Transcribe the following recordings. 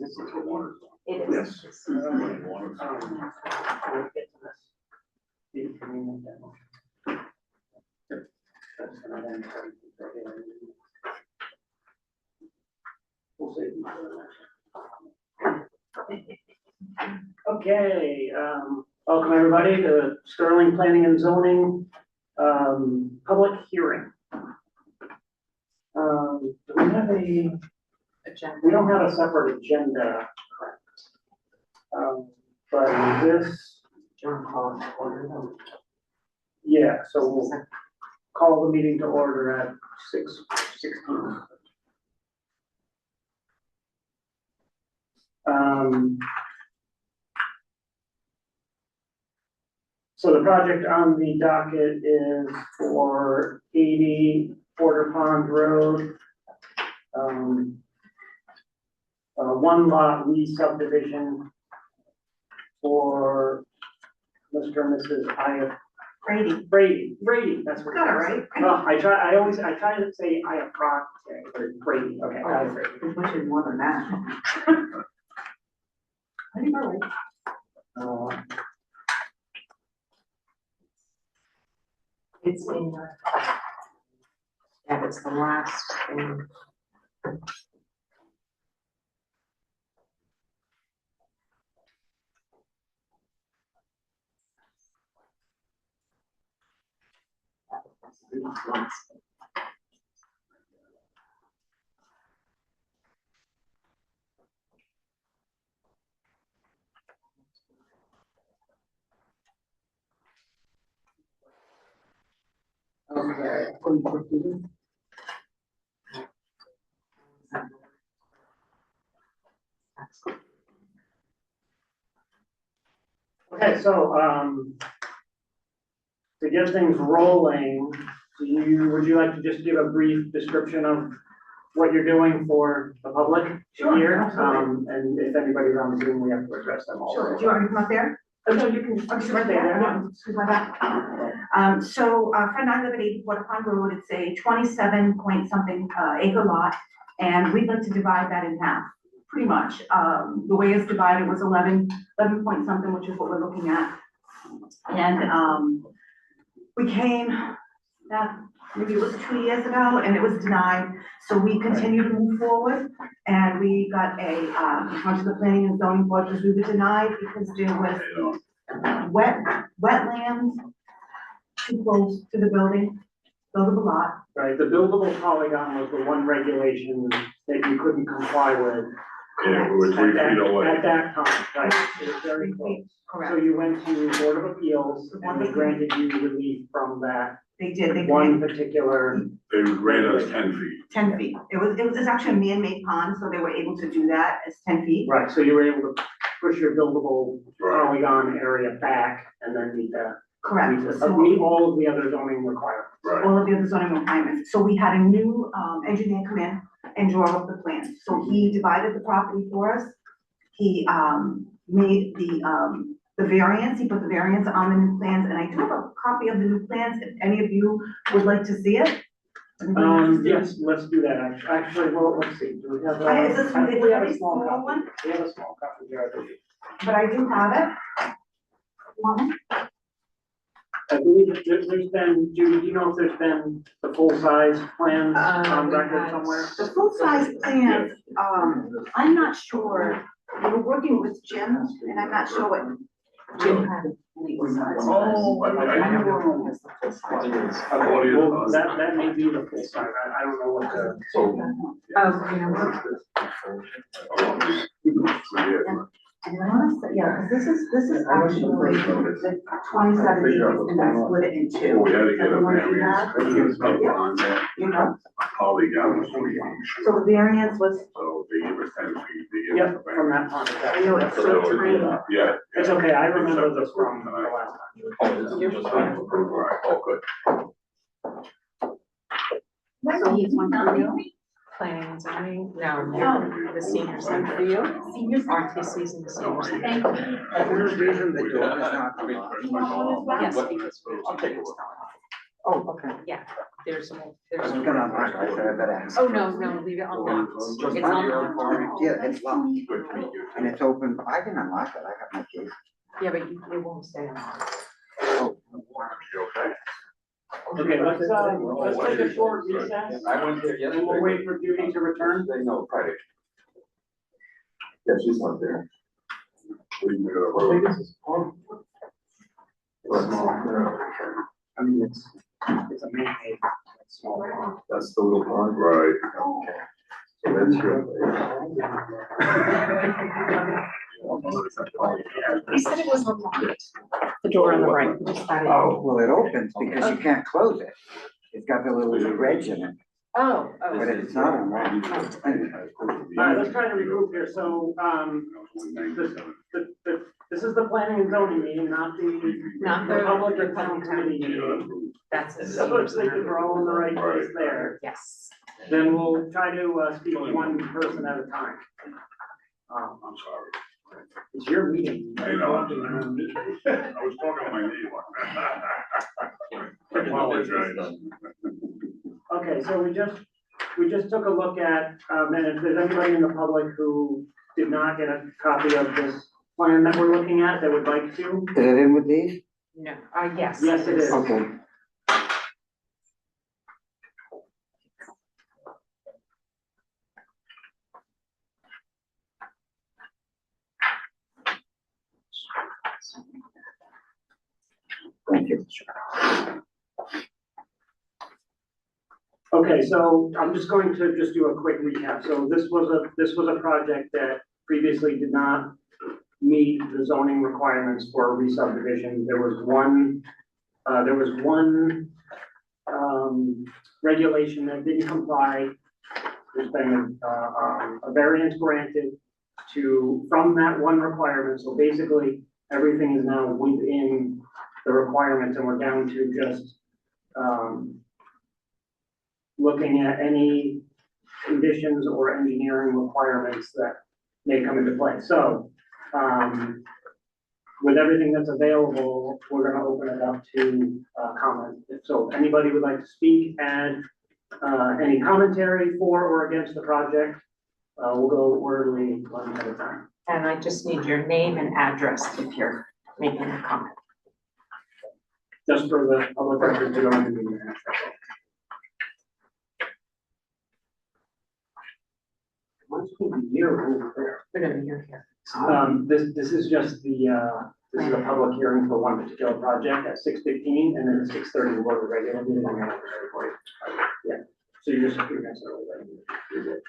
This is the water. It Yes. is. Water. Okay, welcome everybody to Sterling Planning and Zoning, public hearing. Do we have we don't have a separate agenda, correct? But this, yeah, so we'll call the meeting to order at 6:16. So the project on the docket is for 80 Porter Pond Road. One lot re-subdivision for Mr. and Mrs. Brady, that's what it is. Got it right. Well, I try to say Iafrate, but it's Brady, okay. It's much more than that. I think we're right. It's in, yeah, it's the last thing. Okay, so, to get things rolling, would you like to just give a brief description of what you're doing for the public here? And if anybody's on Zoom, we have to address them all. Sure, do you want me to come up there? Oh, no, you can just right there. Excuse my back. So, Fred and I live at 80 Porter Pond Road. It's a 27 point something acre lot, and we'd like to divide that in half, pretty much. The way it's divided was 11 point something, which is what we're looking at. And we came back, maybe it was 2 years ago, and it was denied. So we continued to move forward, and we got went to the planning and zoning board because we were denied because there was wetlands too close to the buildable lot. Right, the buildable polygon was the one regulation that you couldn't comply with. Yeah, we were 3 feet away. At that time, right, it was very close. So Correct. you went to Board of Appeals and they granted you relief from that They did, they one granted particular, They granted us 10 feet. 10 feet. It was actually a man-made pond, so they were able to do that as 10 feet. right, so you were able to push your buildable Right. polygon area back and then meet that. Correct. Meet all of the other zoning requirements. Right. All of the other zoning requirements. So we had a new engineer come in and draw up the plans. So he divided the property for us. He made the variance, he put the variance on the new plans, and I do have a copy of the new plans, if any of you would like to see it. Yes, let's do that, actually, well, let's see, do we have? It's a I think we have a very small small copy. one. We have a small copy here, I believe. But I do have it. One. I believe that there's been, do you know if there's been the full-size plans on we record had- somewhere? The full-size plans, I'm not sure, we were working with Jim, and I'm not sure what Jim had. Oh, I don't know if it's the full size. Okay, well, that may be the full size, I don't know what the. So. Oh, you know, And I wanna say, yeah, because this is actually the 27 acres, and I split it in two. We had to get So a the one that we variance. have, It's up on that. You know, Polygon was 3 so feet. the variance was, So they give us 10 feet. They give us Yep, a from variance. that point. I know it's so tiny. Yeah. It's okay, I remember this from the last time. Oh, this is just. Right, oh, good. so he's one for you, planning and zoning, no, the senior center for you, RTC's in the senior center. Thank you. There's a reason the door is not. Yes, because. Oh, okay. Yeah, there's, I there's. was gonna unlock it, I said I better ask. Oh, no, no, leave it unlocked. Just It's like your unlocked. Yeah, it's locked, Good to meet you. and it's open, I can unlock it, I have my key. Yeah, but it won't stay unlocked. Oh, You okay? Okay, let's take a short recess, I went there yesterday. and we'll wait for Judy to return. They know Friday. Yeah, she's not there. We can go to the road. I mean, it's a man-made, small pond. That's the little pond. Right. So that's your. He said it was unlocked. The door on the right, just that. oh, well, it opens because you can't close it. It's got the little wedge in it, Oh, but oh. it's not unlocked. Alright, let's try to regroup here, so, this is the planning and zoning meeting, not Not the the public and Republic town Town committee meeting. meeting. That's the So it looks like senior we're all in the right place Right. there. Yes. Then we'll try to speak to one person at a time. I'm sorry. It's your meeting. I know. You're talking around me. I was talking to my neighbor. I apologize. Okay, so we just took a look at, and if there's anybody in the public who did not get a copy of this plan that we're looking at that would like to, Is it in with these? No, yes. yes, it is. Okay. Thank you. Okay, so I'm just going to just do a quick recap. So this was a project that previously did not meet the zoning requirements for a re-subdivision. There was one regulation that didn't comply. There's been a variance granted from that one requirement. So basically, everything is now within the requirements, and we're down to just looking at any conditions or engineering requirements that may come into play. So, with everything that's available, we're gonna open it up to, comment. So if anybody would like to speak, add, any commentary for or against the project, we'll go orderly one at a time. And I just need your name and address if you're making a comment. Just for the public record, we don't have to do that. What's the year over there? Whatever you're here. This is just this is a public hearing for one particular project at 6:15, and then at 6:30 we'll go to regular meeting. I'm gonna record it. Yeah, so you're just, you're necessarily ready.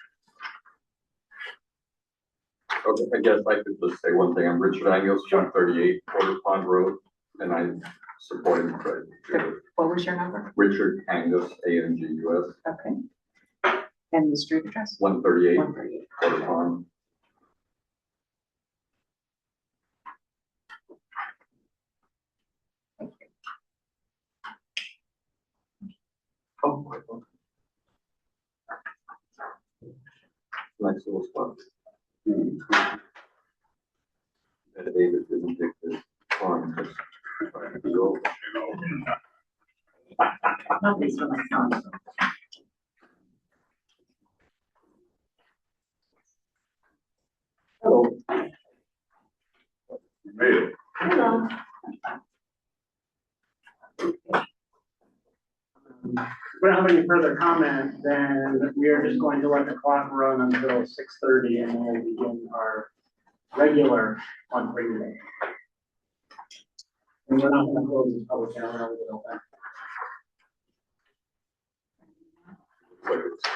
Okay, I guess I could just say one thing. I'm Richard Angus, 138 Porter Pond Road, and I supported Fred. What was your number? Richard Angus, ANGUS, Okay. And the street address? 138 138. Porter Pond. Thank you. Oh, my God. Nice little spot. And David didn't take this pond, because You know. Nobody's for my son. Hello. You made it. Hello. We don't have any further comment, then we are just going to let the clock run until 6:30, and then we'll begin our regular monthly meeting. And we're not gonna close this public hearing, we're gonna leave it open. Like it's-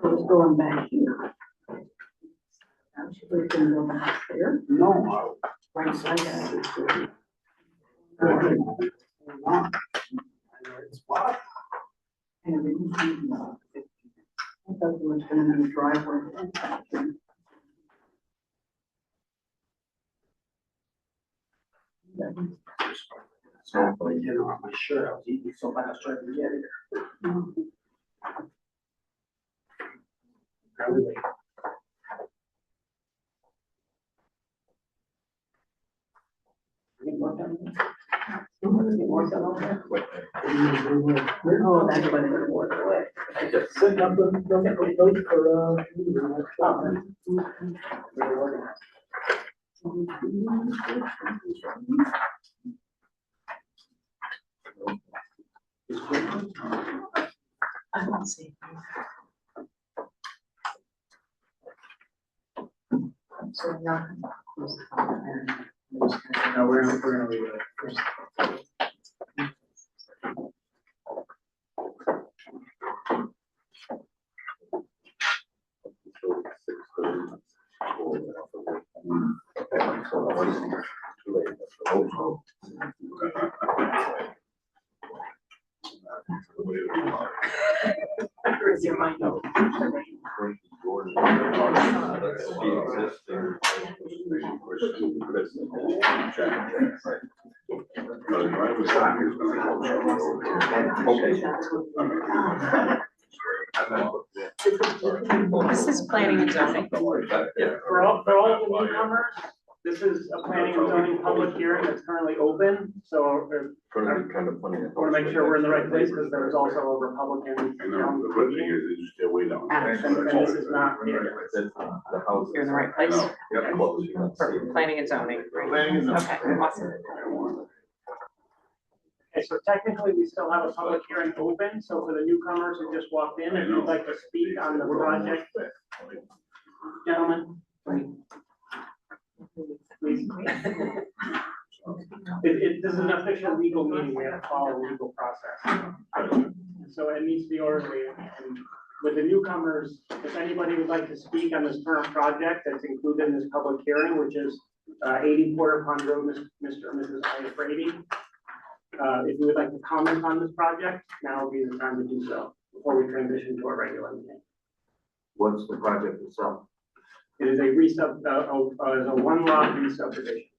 I was going back here. Now should we can go back there? No. Right side down. And we didn't see them. I thought there was gonna be a driveway. Exactly, you know, my shirt, I was eating so fast trying to get it. Probably. Any more down there? Oh, that's what it was. I guess. Send up the, they'll get the vote for, I don't see. So we're not gonna close the public hearing. No, we're gonna leave it. Where's your mind? This is planning and zoning. Yeah. For all the newcomers, this is a planning and zoning public hearing that's currently open, so Gonna be kind of funny. I want to make sure we're in the right place, because there was also a Republican. I know, the good thing is, they just stay way down. And this is not here. The house. You're in the right place. Yeah, close, you can see For it. planning and zoning, right? Planning and zoning. Okay, awesome. Okay, so technically, we still have a public hearing open, so for the newcomers who just walked in, if you'd like to speak on the project, gentlemen, please. This is an official legal meeting, we have to follow a legal process. So it needs to be orderly, and with the newcomers, if anybody would like to speak on this current project that's included in this public hearing, which is 80 Porter Pond Road, Mr. and Mrs. Iafredi. If you would like to comment on this project, now would be the time to do so, before we transition to our regular meeting. What's the project itself? It is a is a one lot re-subdivision.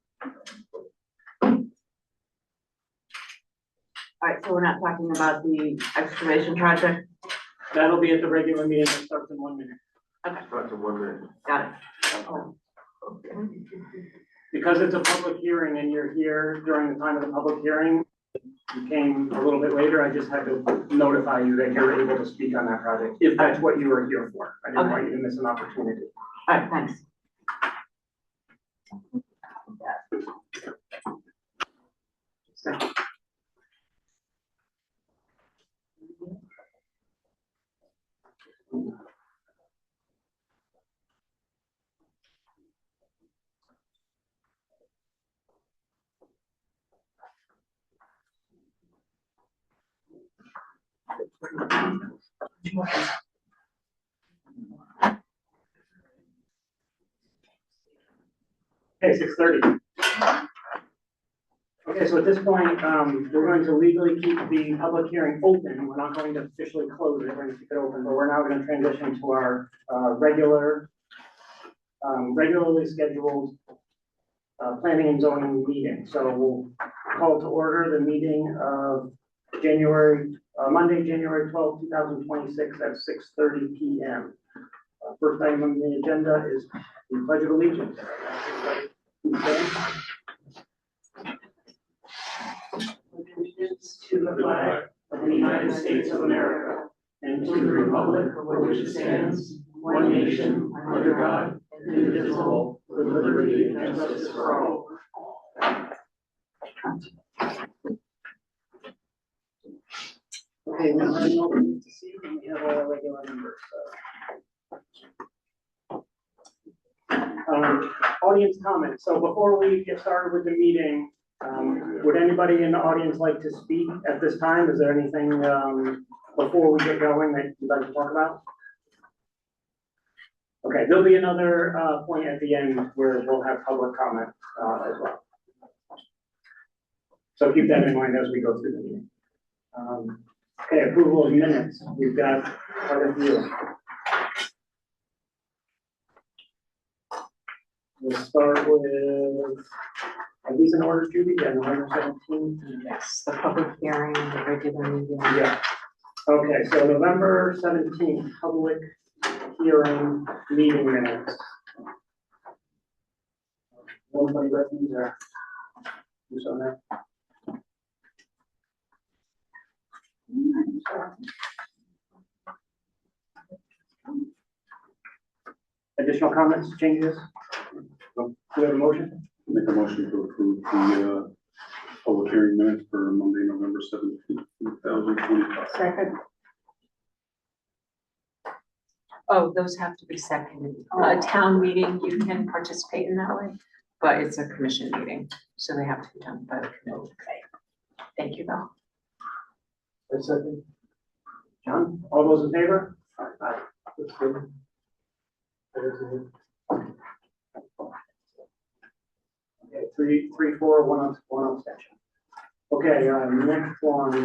All right, so we're not talking about the excavation project? That'll be at the regular meeting that starts in 1 minute. Starts in 1 minute. Got it. Because it's a public hearing and you're here during the time of the public hearing, you came a little bit later, I just had to notify you that you're able to speak on that project, if that's what you were here for. I didn't want you to miss an opportunity. All right, thanks. Okay, 6:30. Okay, so at this point, we're going to legally keep the public hearing open. We're not going to officially close it, we're going to keep it open, but we're now going to transition to our regularly scheduled planning and zoning meeting. So we'll call to order the meeting of Monday, January 12th, 2026 at 6:30 p.m. First item on the agenda is the Pledge of Allegiance. Allegiance to the flag of the United States of America and to the republic for which it stands, one nation, under God, indivisible, with liberty and justice for all. Okay, we have no need to see, and we have all our regular members, audience comments. So before we get started with the meeting, would anybody in the audience like to speak at this time? Is there anything, before we get going that you'd like to talk about? Okay, there'll be another, point at the end where we'll have public comment, as well. So keep that in mind as we go through the meeting. Okay, approval of minutes. We've got quite a few. We'll start with, are these in order, Judy? Yeah, November 17th. Yes, the public hearing, the regular meeting. Yeah. Okay, so November 17th, public hearing meeting minutes. Nobody read these or who's on that? Additional comments, changes? Do we have a motion? Make a motion to approve the, public hearing minutes for Monday, November 17th, 2025. Second. Oh, those have to be seconded. A town meeting, you can participate in that way, but it's a commission meeting, so they have to be done by the committee. Thank you, Val. A second. John, all those in favor? Aye. That's good. Okay, three, four, one abstention. Okay, next one is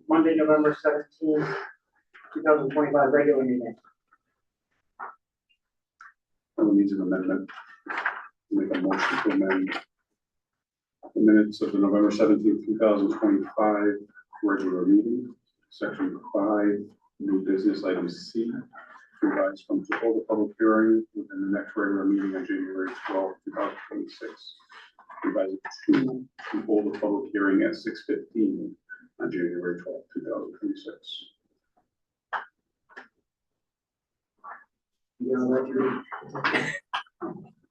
Monday, November 17th, 2025, regular meeting. Someone needs an amendment. Make a motion to amend the minutes of the November 17th, 2025 regular meeting, section 5, new business item C, revised from to hold a public hearing within the next regular meeting on January 12th, 2026. Revised to hold a public hearing at 6:15 on January 12th, 2026.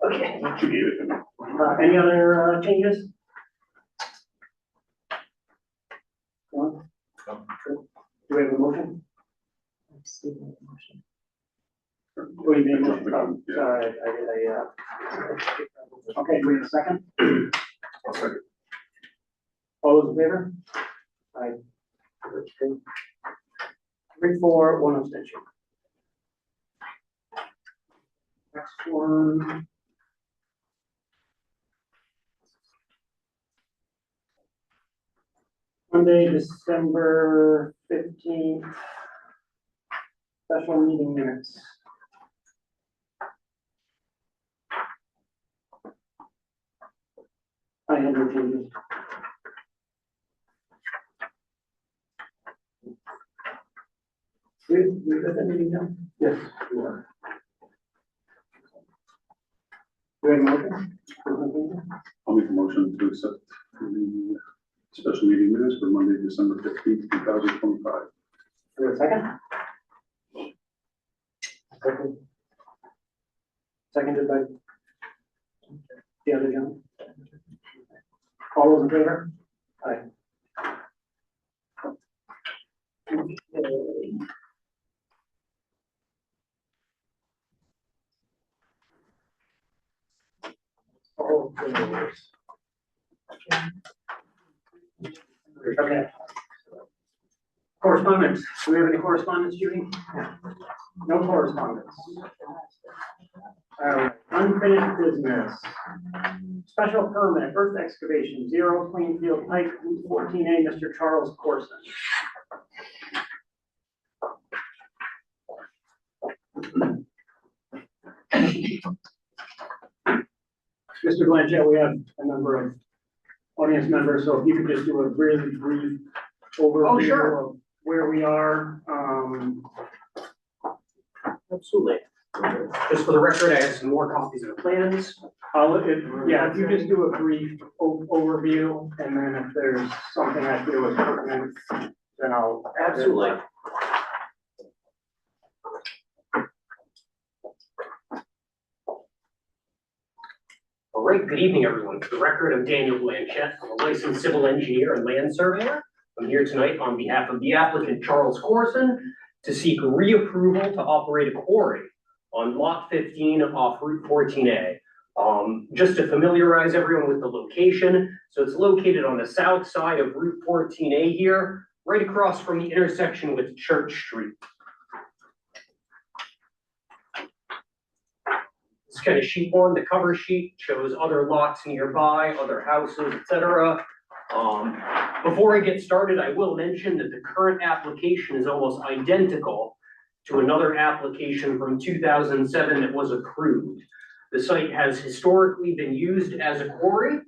Okay. She gave it to me. Any other changes? No? Do we have a motion? We made a motion. Oh, sorry, okay, do we have a second? I'll second. All those in favor? Aye. 3, 4, 1 abstention. Next one. Monday, December 15th. Special meeting minutes. I have no changes. We got that meeting done? Yes, we are. Do we have a motion? I'll make a motion to accept the special meeting minutes for Monday, December 15th, 2025. Do we have a second? Seconded by the other gentleman. All those in favor? Aye. Okay. Okay. Correspondence. Do we have any correspondence, Judy? No correspondence. Unfinished business. Special permit, earth excavation, 0 Plainfield Pike, Route 14A, Mr. Charles Corson. Mr. Blanchett, we have a number of audience members, so if you could just do a really brief overview of where we are. Absolutely. Just for the record, I have some more copies of the plans. If you just do a brief overview, and then if there's something I feel is pertinent, then I'll. Absolutely. All right, good evening, everyone. For the record, I'm Daniel Blanchett. I'm a licensed civil engineer and land surveyor. I'm here tonight on behalf of the applicant Charles Corson to seek reapproval to operate a quarry on lot 15 off Route 14A. Just to familiarize everyone with the location, so it's located on the south side of Route 14A here, right across from the intersection with Church Street. This kind of sheet one, the cover sheet shows other lots nearby, other houses, etc. Before I get started, I will mention that the current application is almost identical to another application from 2007 that was approved. The site has historically been used as a quarry.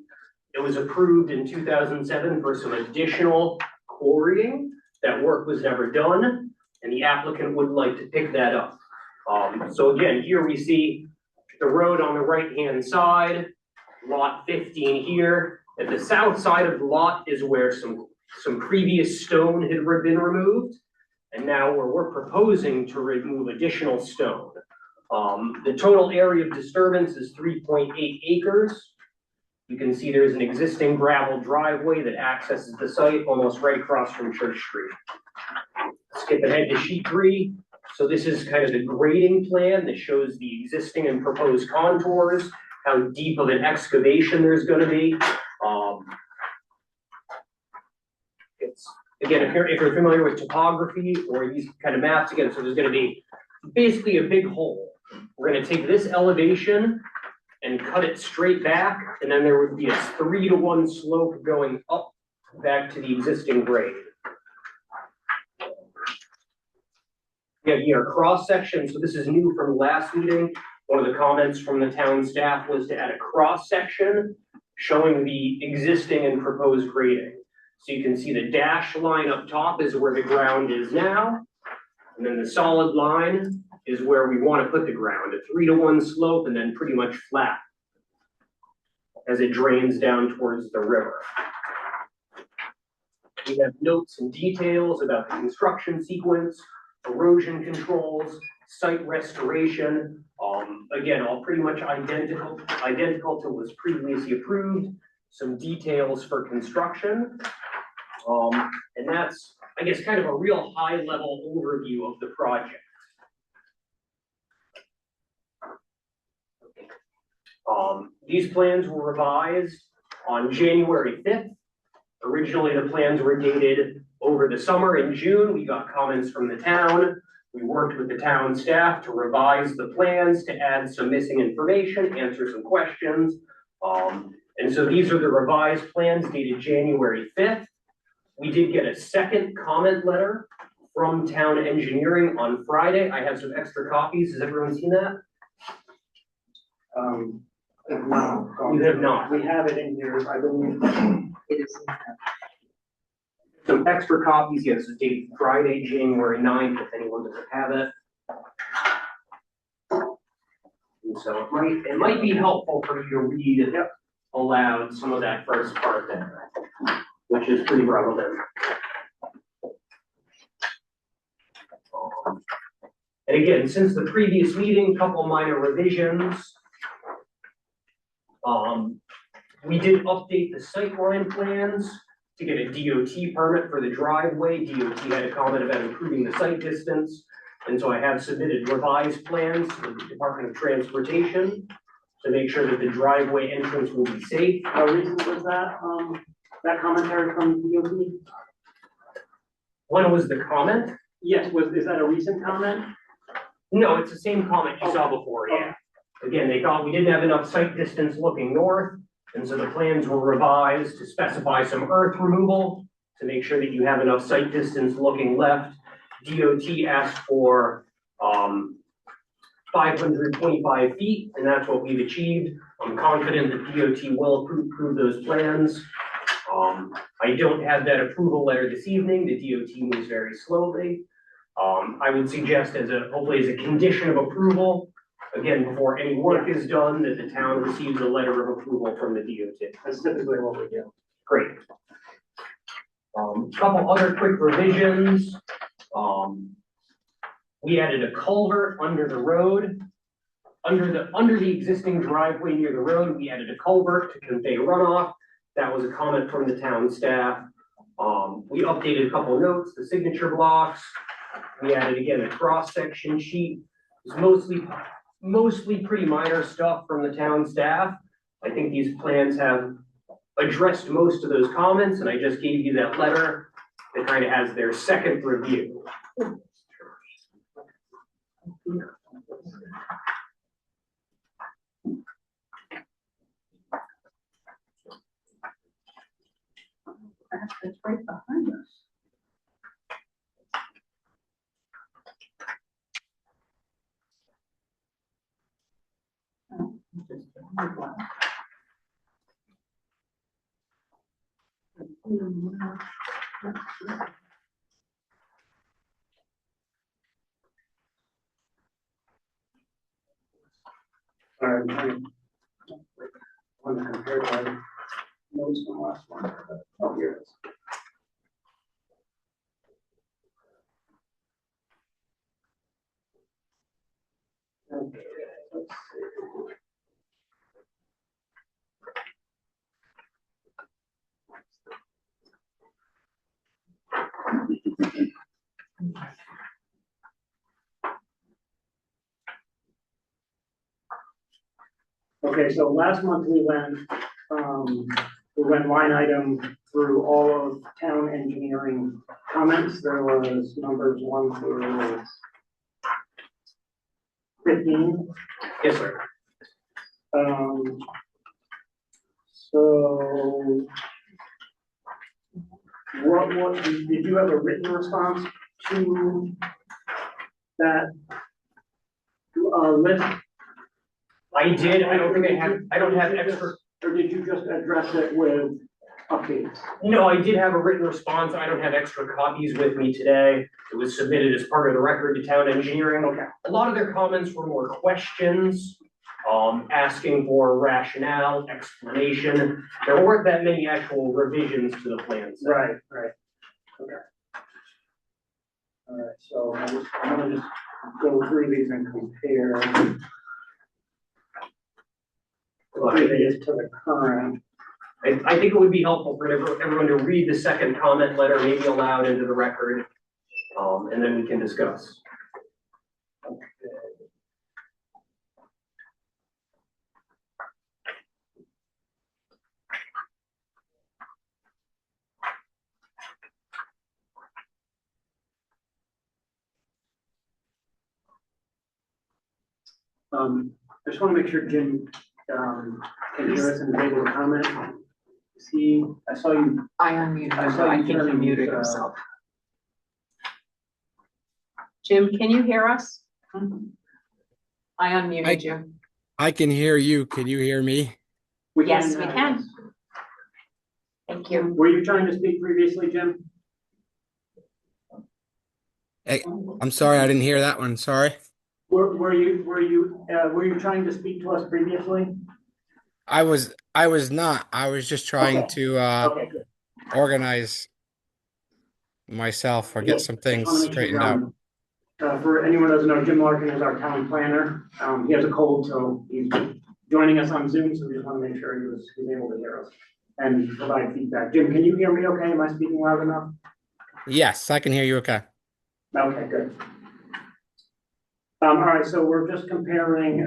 It was approved in 2007 for some additional quarrying. That work was never done, and the applicant would like to pick that up. So again, here we see the road on the right-hand side, lot 15 here, At the south side of the lot is where some previous stone had been removed. And now where we're proposing to remove additional stone. The total area of disturbance is 3.8 acres. You can see there's an existing gravel driveway that accesses the site almost right across from Church Street. Skip ahead to sheet 3. So this is kind of the grading plan that shows the existing and proposed contours, how deep of an excavation there's going to be. It's again, if you're familiar with topography or these kind of maps, again, so there's going to be basically a big hole. We're going to take this elevation and cut it straight back, and then there would be a 3-to-1 slope going up back to the existing grade. Yeah, here, cross section. So this is new from last meeting. One of the comments from the town staff was to add a cross section showing the existing and proposed grading. So you can see the dashed line up top is where the ground is now. And then the solid line is where we want to put the ground, a 3-to-1 slope and then pretty much flat as it drains down towards the river. We have notes and details about the construction sequence, erosion controls, site restoration. Again, all pretty much identical to what was previously approved. Some details for construction. And that's, I guess, kind of a real high-level overview of the project. These plans were revised on January 5th. Originally, the plans were dated over the summer in June. We got comments from the town. We worked with the town staff to revise the plans, to add some missing information, answer some questions. And so these are the revised plans dated January 5th. We did get a second comment letter from town engineering on Friday. I have some extra copies. Has everyone seen that? No. You have not. We have it in here, I believe. It is. Some extra copies, yes, it's dated Friday, January 9th, if anyone doesn't have it. And so it might be helpful for you to read aloud some of that first part there, which is pretty relevant. And again, since the previous meeting, a couple minor revisions. We did update the sightline plans to get a DOT permit for the driveway. DOT had a comment about improving the site distance. And so I have submitted revised plans to the Department of Transportation to make sure that the driveway entrance will be safe. How recent was that, that commentary from DOT? When was the comment? Yes, is that a recent comment? No, it's the same comment you saw before, yeah. Again, they thought we didn't have enough site distance looking north, and so the plans were revised to specify some earth removal to make sure that you have enough site distance looking left. DOT asked for 525 feet, and that's what we've achieved. I'm confident that DOT will approve those plans. I don't have that approval letter this evening. The DOT moves very slowly. I would suggest hopefully as a condition of approval, again, before any work is done, that the town receives a letter of approval from the DOT. That's typically what we do. Great. Couple other quick revisions. We added a culvert under the road. Under the existing driveway near the road, we added a culvert to convey runoff. That was a comment from the town staff. We updated a couple of notes, the signature blocks. We added again a cross-section sheet. It's mostly pretty minor stuff from the town staff. I think these plans have addressed most of those comments, and I just gave you that letter that kind of has their second review. That's right behind us. All right. Want to compare the notes? last one. Oh, here it is. Okay, let's see. Okay, so last month we went line item through all of town engineering comments. There was numbers 1 through 15. Yes, sir. So did you have a written response to that list? I did, I don't have extra. Or did you just address it with updates? No, I did have a written response. I don't have extra copies with me today. It was submitted as part of the record to town engineering. Okay. A lot of their comments were more questions, asking for rationale, explanation. There weren't that many actual revisions to the plans. Right. Okay. All right, so I'm gonna just go through these and compare the previous to the current. I think it would be helpful for everyone to read the second comment letter, maybe aloud into the record, and then we can discuss. Okay. I just want to make sure Jim can hear us and is able to comment. See, I saw you. I unmuted I him, saw I you think he turn, muted himself. Jim, can you hear us? I unmuted you. I can hear you. Can you hear me? Yes, we can. Thank you. Were you trying to speak previously, Jim? Hey, I'm sorry, I didn't hear that one. Sorry. Were you trying to speak to us previously? I was not. I was just trying to Okay, good. organize myself or get some things straightened out. For anyone who doesn't know, Jim Larkin is our town planner. He has a cold, so he's joining us on Zoom, so we just want to make sure he's able to hear us and provide feedback. Jim, can you hear me okay? Am I speaking loud enough? Yes, I can hear you okay. Okay, good. All right, so we're just comparing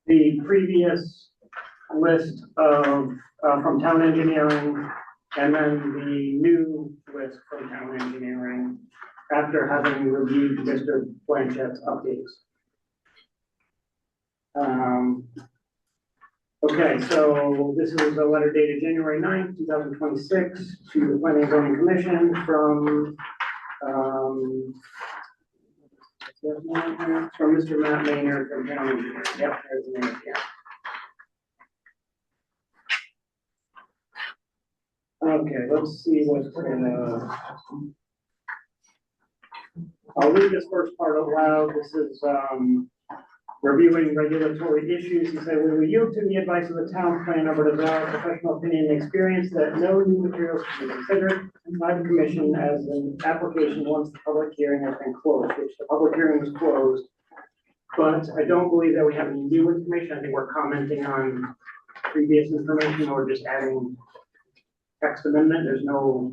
the previous list of from town engineering and then the new list from town engineering after having reviewed Mr. Blanchett's updates. Okay, so this is a letter dated January 9th, 2026 to the Planning and Zoning Commission from Mr. Matt Maynard from town engineering. Yep, there's the name, yeah. Okay, let's see what's I'll read this first part out loud. This is reviewing regulatory issues. He said, we yield to the advice of the town planner, but it's our professional opinion and experience that no new materials should be considered by the commission as an application once the public hearing has been closed, which the public hearing was closed. But I don't believe that we have any new information. I think we're commenting on previous information or just adding text amendment. There's no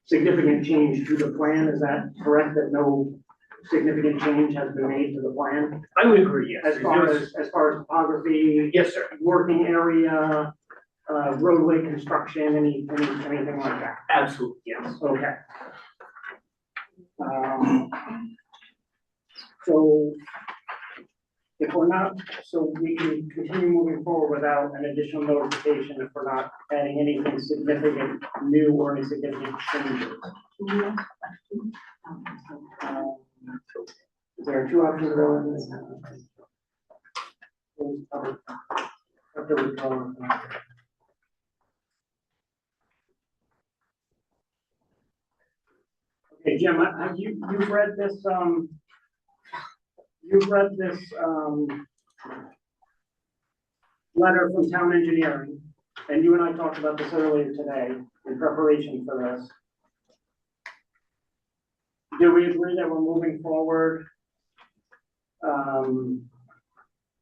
significant change to the plan. Is that correct? That no significant change has been made to the plan? I would agree, yes. As far as topography? Yes, sir. Working area, roadway construction, anything like that? Absolutely, yes. Okay. So if we're not, so we can continue moving forward without an additional notification if we're not adding anything significant new or any significant changes. There are two options available. Okay, Jim, you've read this, letter from town engineering, and you and I talked about this earlier today in preparation for this. Do we agree that we're moving forward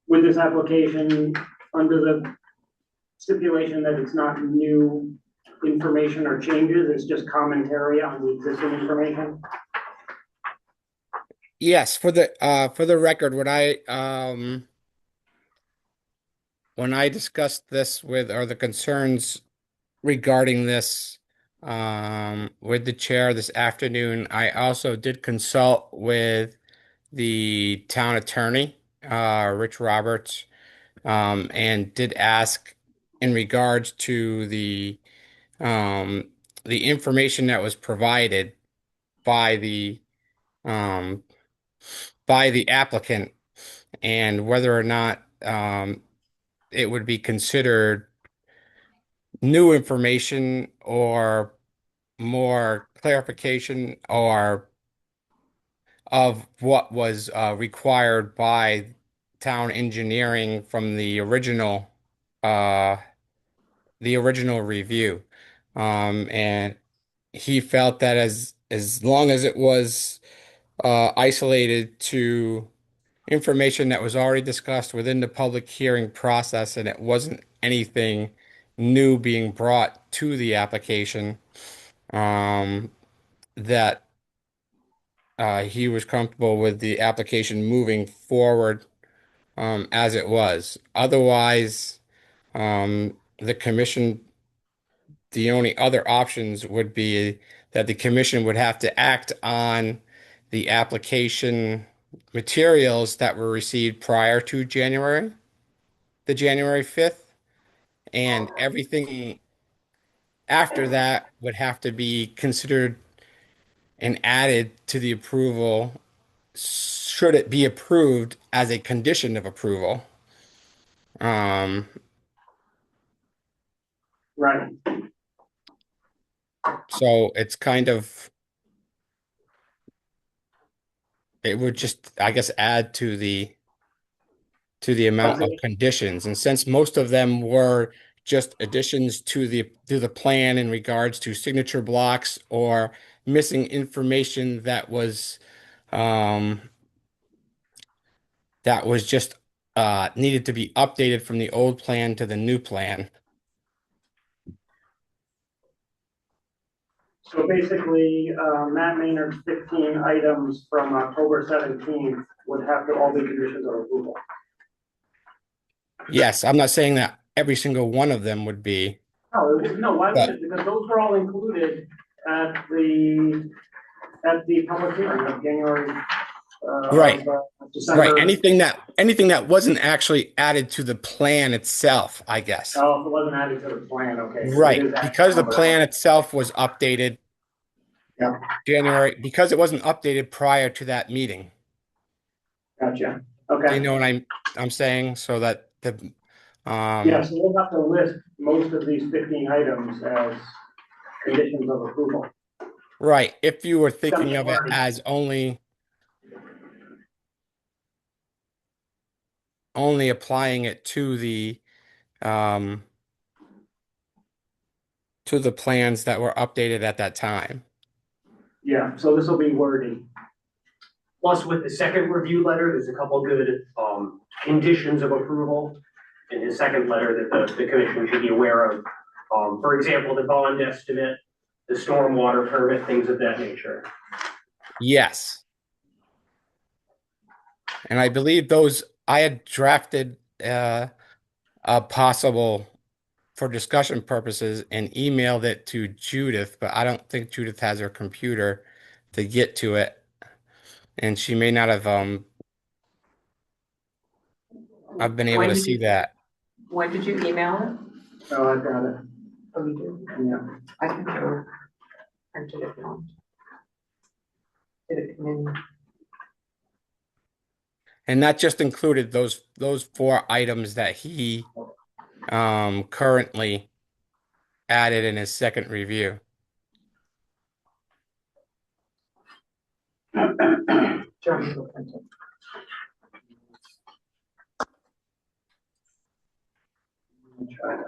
with this application under the stipulation that it's not new information or changes, it's just commentary on the existing information? Yes, for the record, when I discussed this with, or the concerns regarding this with the chair this afternoon, I also did consult with the town attorney, Rich Roberts, and did ask in regards to the information that was provided by um, the applicant, and whether or not it would be considered new information or more clarification or of what was required by town engineering from uh, the original review. And he felt that as long as it was isolated to information that was already discussed within the public hearing process, and it wasn't anything new being brought to the application, that he was comfortable with the application moving forward as it was. Otherwise, the commission, the only other options would be that the commission would have to act on the application materials that were received prior to the January 5th, and everything after that would have to be considered and added to the approval should it be approved as a condition of approval. Um, Right. so it's kind of, it would just, I guess, add to the amount of conditions. And since most of them were just additions to the plan in regards to signature blocks or missing information um, that was just needed to be updated from the old plan to the new plan. So basically, Matt Maynard's 15 items from October 17th would have to all be conditions of approval. Yes, I'm not saying that every single one of them would be. No, why would it? Because those were all included at the public hearing of January. Right. December. Right. Anything that wasn't actually added to the plan itself, I guess. Oh, if it wasn't added to the plan, okay. So it Right. is added Because the to plan itself was updated Yeah. January, because it wasn't updated prior to that meeting. Gotcha. Do Okay. you know what I'm saying? So that Yeah, so we'll have to list most of these 15 items as conditions of approval. right. If you were thinking of it as only applying it to the plans that were updated at that time. Yeah, so this will be wordy. Plus, with the second review letter, there's a couple good conditions of approval in his second letter that the commission should be aware of. For example, the bond estimate, the stormwater permit, things of that nature. Yes. And I believe those, I had drafted a possible for discussion purposes and emailed it to Judith, but I don't think Judith has her computer to get to it. And she may not have I've been able When to did see you- that. When did you email it? Oh, I've got it. Oh, you do? Yeah. I can go print it if you want. Did it come in? And that just included those 4 items that he currently added in his second review. Jeremy will print it. me try to.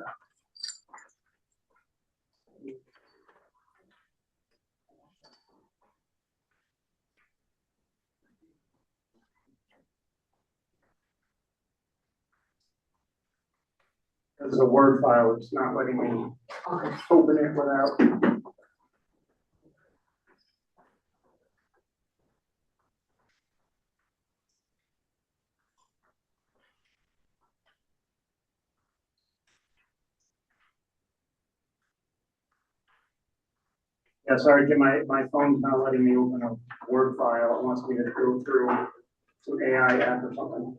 This is a Word file, it's not letting me open it without. Yeah, sorry, Jim, my phone's not letting me open a Word file, it wants me to go through some AI app or something.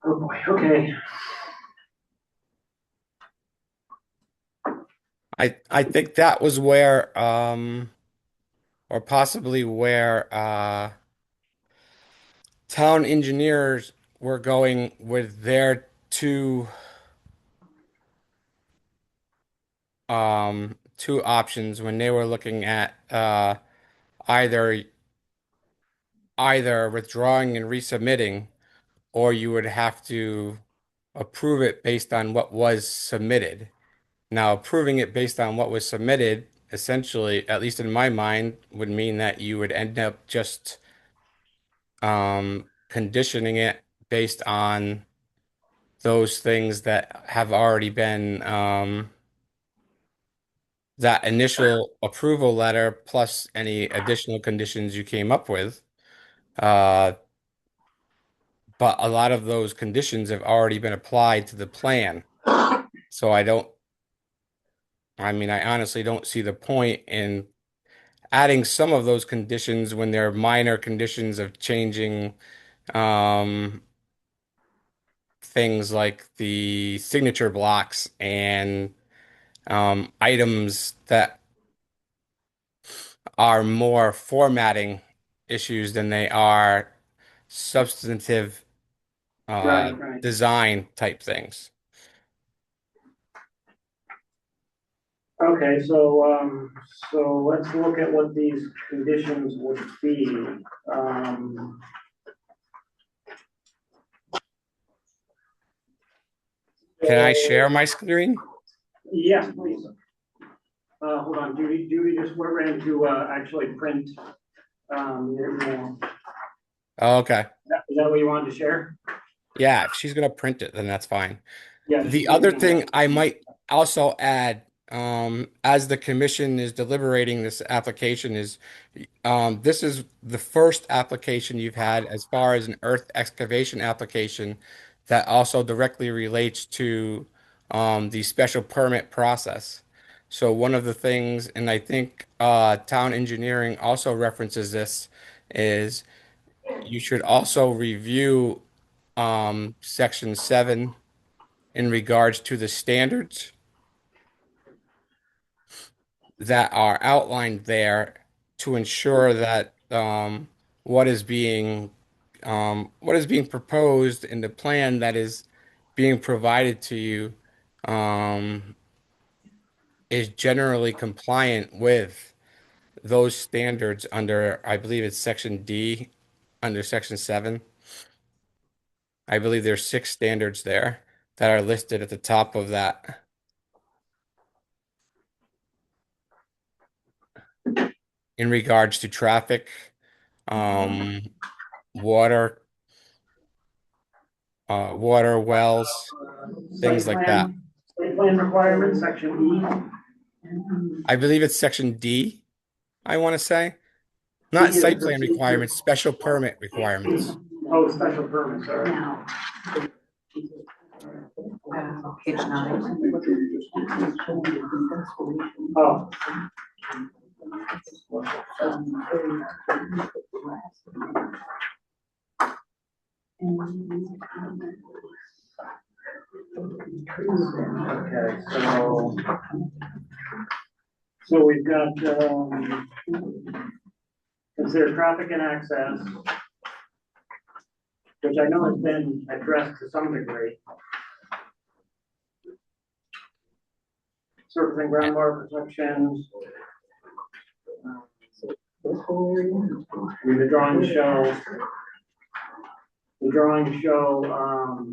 Oh boy, okay. I think that was where or possibly where town engineers were going with their two options when they were looking at either withdrawing and resubmitting, or you would have to approve it based on what was submitted. Now, approving it based on what was submitted, essentially, at least in my mind, would mean that you would end up just conditioning it based on those things that have already been that initial approval letter plus any additional conditions you came up with. Uh, but a lot of those conditions have already been applied to the plan. So I mean, I honestly don't see the point in adding some of those conditions when they're minor conditions of changing um, things like the signature blocks and items that are more formatting issues than they are substantive Right. design type things. Okay, so let's look at what these conditions would be. Um, Can I share my screen? Yes, please. Hold on, Judy just went around to, actually print, your email. Oh, okay. Is that what you wanted to share? Yeah, if she's gonna print it, then that's fine. Yeah. The other thing I might also add, as the commission is deliberating this application is, this is the first application you've had as far as an earth excavation application that also directly relates to, the special permit process. So one of the things, and I think, town engineering also references this, is you should also review, section 7 in regards to the standards that are outlined there to ensure that what is being proposed in the plan that is being provided to you um, is generally compliant with those standards under, I believe it's section D, under section 7. I believe there's 6 standards there that are listed at the top of that. In regards to traffic, um, water, water wells, things like that. Site plan requirements, section I believe it's section D, I want to say. E. Not site plan requirements, special permit requirements. Oh, special permits, sorry. Now, Page 9. Oh, okay, so we've got, consider traffic and access. which I know has been addressed to some degree. Surface and groundwater protections. The drawings show,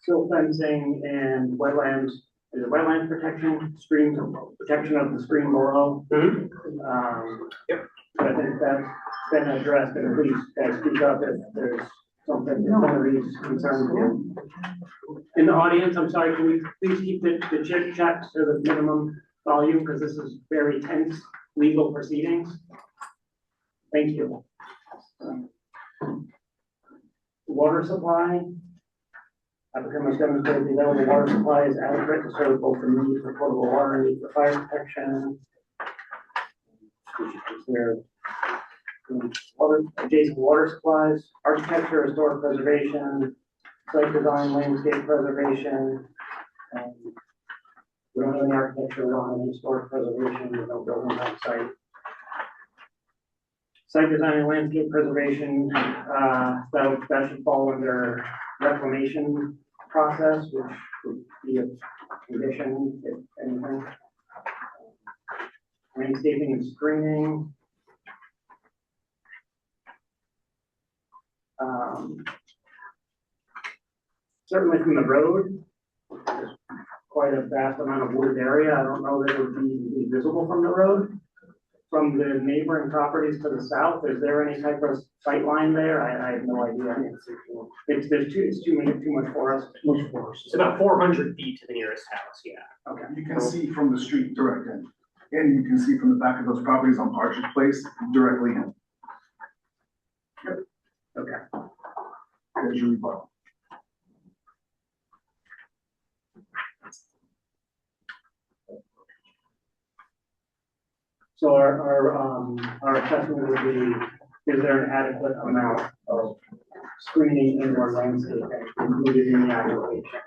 silt fencing and wetlands, is it wetland protection, protection of the stream below? Yep. I think that's been addressed, and please guys speak up if there's something, one of these concerns you. In the audience, I'm sorry, can we please keep the chit chat to the minimum volume, because this is very tense legal proceedings. Thank you. Water supply. Applicant must demonstrate the available water supply is adequate to serve both the need for potable water and need for fire protection. There, water, adjacent water supplies, architecture, historic preservation, site design, landscape preservation. We don't have any architecture, we don't have any historic preservation, there's no buildings on site. Site design and landscape preservation, that should fall under reclamation process, which would be a condition, if anything. Landscaping and screening. Certainly from the road, there's quite a vast amount of wooded area. I don't know that it would be visible from the road. From the neighboring properties to the south, is there any type of sight line there? I have no idea. It's too much for us. It's about 400 feet to the nearest house, yeah. Okay. You can see from the street direct in, and you can see from the back of those properties on Partridge Place directly in. Okay. There's your rebuttal. So our assessment would be, is there an adequate amount of screening indoor landscape included in the application?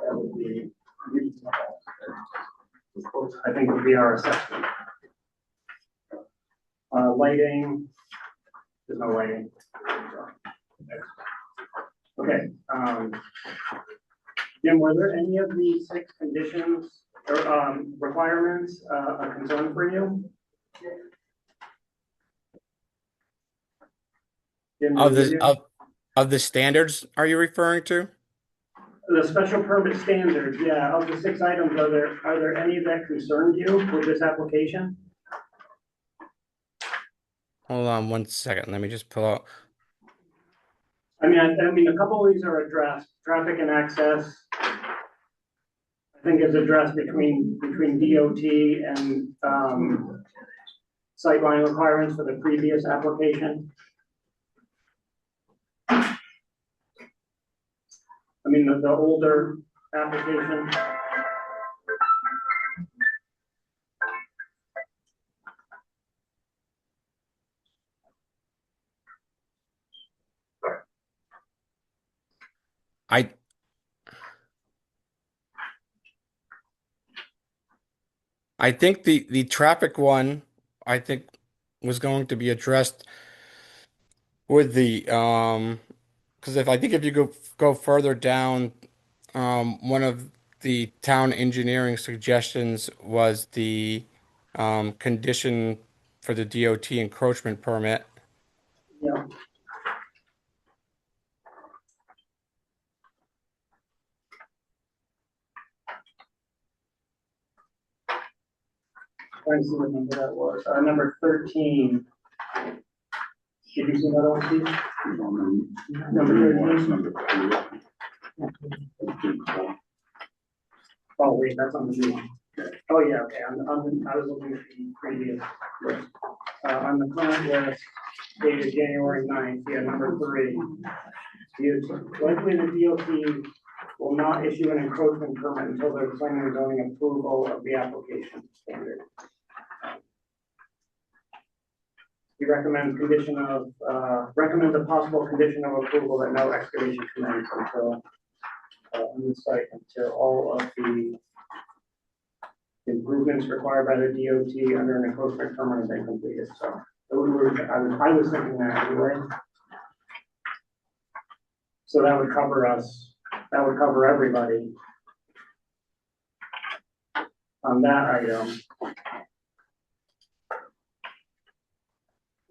That would be reasonable. I think would be our assessment. Lighting, there's no lighting. Okay, Jim, were there any of the 6 conditions or requirements a concern for you? Jim, Of did you? of the standards, are you referring to? The special permit standards, yeah, of the 6 items, are there any that concerned you with this application? Hold on one second. Let me just pull out. I mean, a couple of these are addressed, traffic and access. I think is addressed between DOT and, sightline requirements for the previous application. I mean, the older application. I think the traffic one, I think, was going to be addressed with the because if you go further down, one of the town engineering suggestions was the condition for the DOT encroachment permit. Yeah. Trying to see what number that was. Number 13. Did you see that one, Steve? Number 13. Oh, wait, that's on the new one. Oh, yeah, okay. I was looking at the previous list. On the current list, dated January 9th, yeah, number 3. Likely the DOT will not issue an encroachment permit until there's planning and zoning approval of the application standard. He recommends recommends a possible condition of approval that no excavation commence until on the site until all of the improvements required by the DOT under an encroachment permit have been completed. So I was thinking that anyway. So that would cover us, that would cover everybody on that item.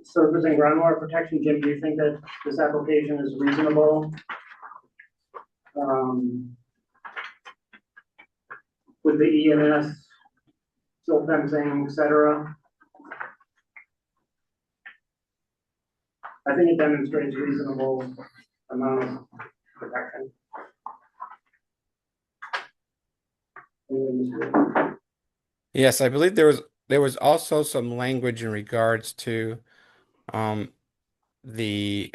Surface and groundwater protection, Jim, do you think that this application is reasonable? With the EMS, silt fencing, et cetera? I think it demonstrates reasonable amount of protection. Yes, I believe there was also some language in regards to the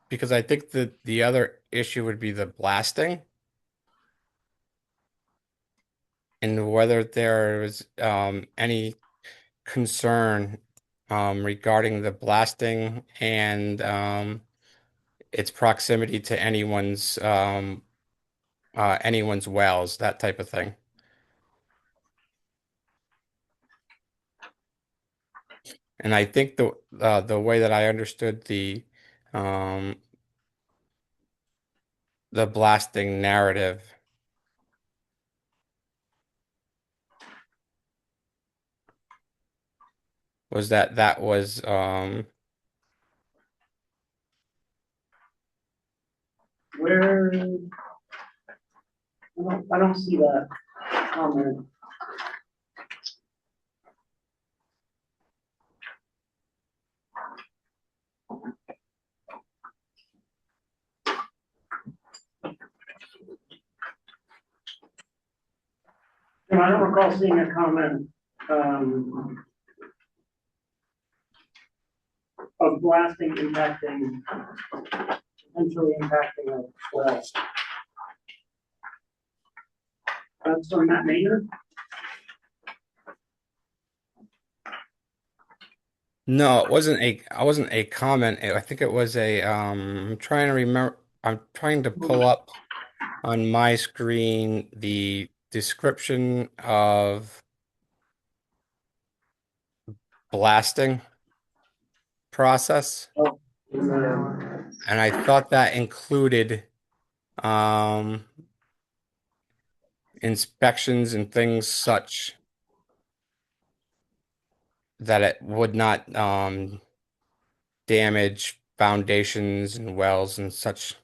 because I think that the other issue would be the blasting and whether there was any concern regarding the blasting and its proximity to anyone's wells, that type of thing. And I think the way that I understood the blasting narrative was that was Where, I don't see that comment. And I don't recall seeing a comment, of blasting impacting, potentially impacting a well. That's from Matt Maynard? no, it wasn't a comment. I think it was I'm trying to remember. I'm trying to pull up on my screen the description of blasting process, and I thought that included inspections and things such that it would not damage foundations and wells and such.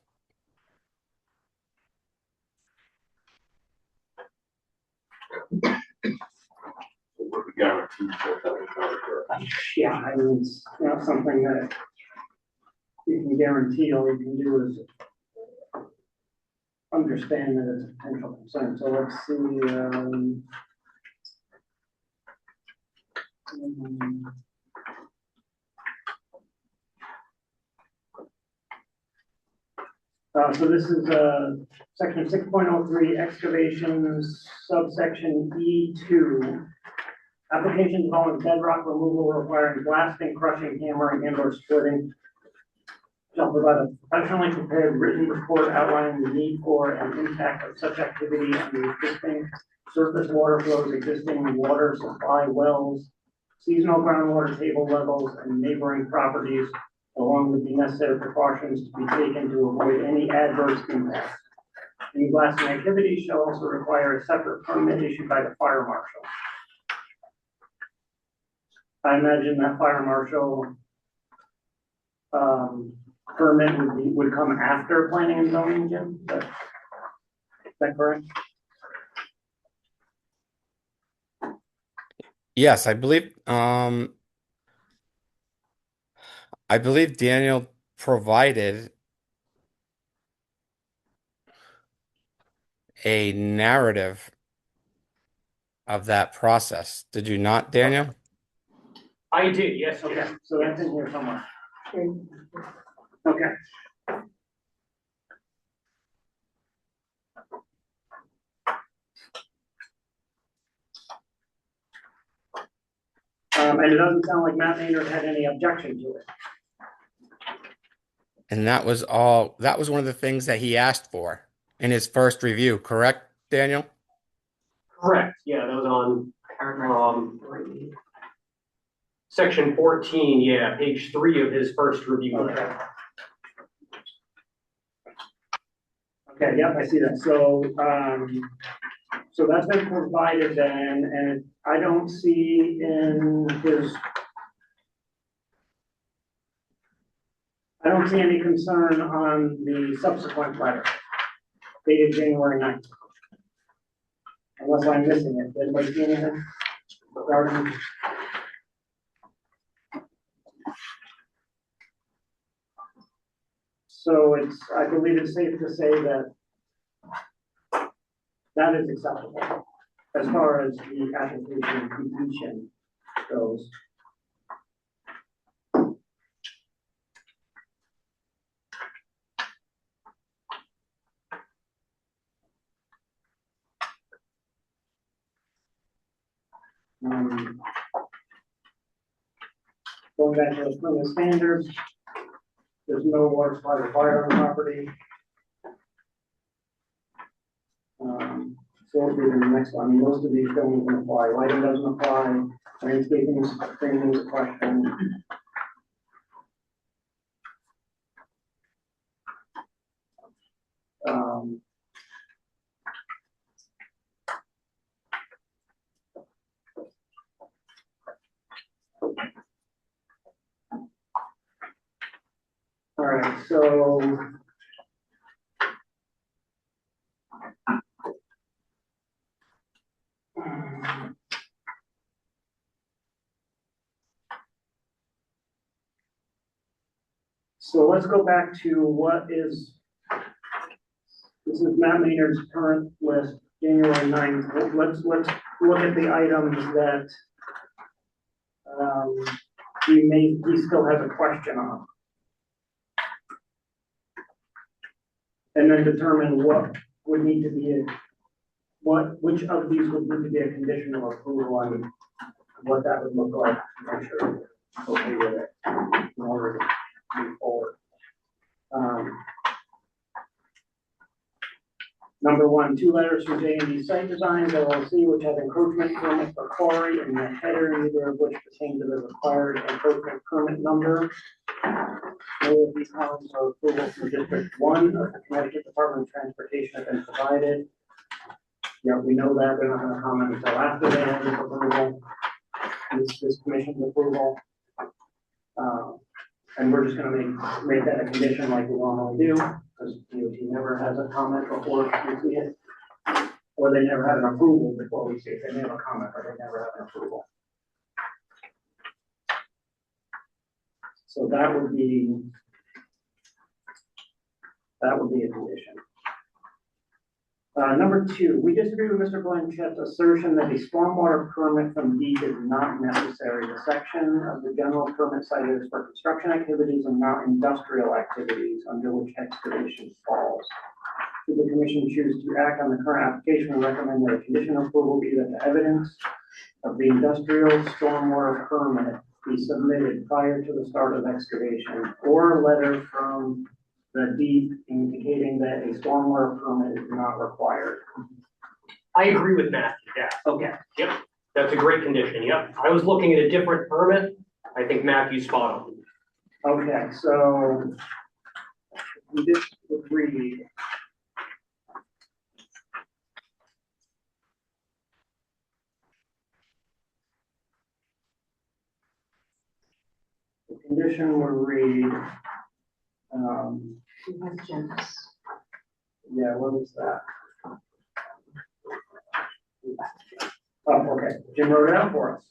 What the guarantee for that would not occur. Yeah, I mean, it's not something that you can guarantee. All you can do is understand that it's a potential concern. So let's see, so this is, section 6.03 excavations, subsection E2. Applications involving bedrock removal requiring blasting, crushing, hammering, and or splitting shall provide a professionally prepared written report outlining the need for and impact of such activity on the existing surface water flows, existing water supply wells, seasonal groundwater table levels, and neighboring properties, along with the necessary precautions to be taken to avoid any adverse impact. Any blasting activity shall also require a separate permit issued by the fire marshal. I imagine that fire marshal permit would come after planning and zoning, Jim? Is that correct? Yes, I believe Daniel provided a narrative of that process. Did you not, Daniel? I did, yes, Okay, yes. so that's in here somewhere. Okay. And it doesn't sound like Matt Maynard had any objection to it. And that was one of the things that he asked for in his first review, correct, Daniel? Correct, yeah, that was on, Paragraph 3. section 14, yeah, page 3 of his first review. Okay. Okay, yep, I see that. So, so that's been provided then, and I don't see in his, I don't see any concern on the subsequent letter dated January 9th. Unless I'm missing it. Did anybody see anything regarding? So it's, I believe it's safe to say that that is acceptable as far as the application completion goes. Going back to the permit standards, there's no water supply required on the property. So we'll do the next one. I mean, most of these don't even apply. Lighting doesn't apply. Landscaping is a question. All right, so let's go back to what is, this is Matt Maynard's current list, January 9th. Let's look at the items that he still has a question on. And then determine what would need to be which of these would need to be a condition of approval and what that would look like. I'm sure okay with it in order to move forward. Number one, 2 letters from J&D Site Designs LLC, which has encroachment permit for quarry in the header, neither of which pertain to the required encroachment permit number. No of these comments are approval from District 1 of the Connecticut Department of Transportation have been provided. Yeah, we know that they're not going to comment until after they have this approval, this commission's approval. And we're just going to make that a condition like we normally do, because DOT never has a comment before we see it. Or they never have an approval before we see it. They may have a comment, but they never have an approval. So that would be a condition. Number 2, we disagree with Mr. Blanchett's assertion that a stormwater permit from DEEP is not necessary. The section of the general permit cited is for construction activities and not industrial activities under which excavation falls. Should the commission choose to act on the current application, we recommend that a condition of approval be that the evidence of the industrial stormwater permit be submitted prior to the start of excavation, or a letter from the DEEP indicating that a stormwater permit is not required. I agree with Matthew, yeah. Okay. Yep, that's a great condition, yep. I was looking at a different permit. I think Matthew's spot on. Okay, so we just agreed. The condition will read, yeah, what is that? Oh, okay, Jim wrote it out for us.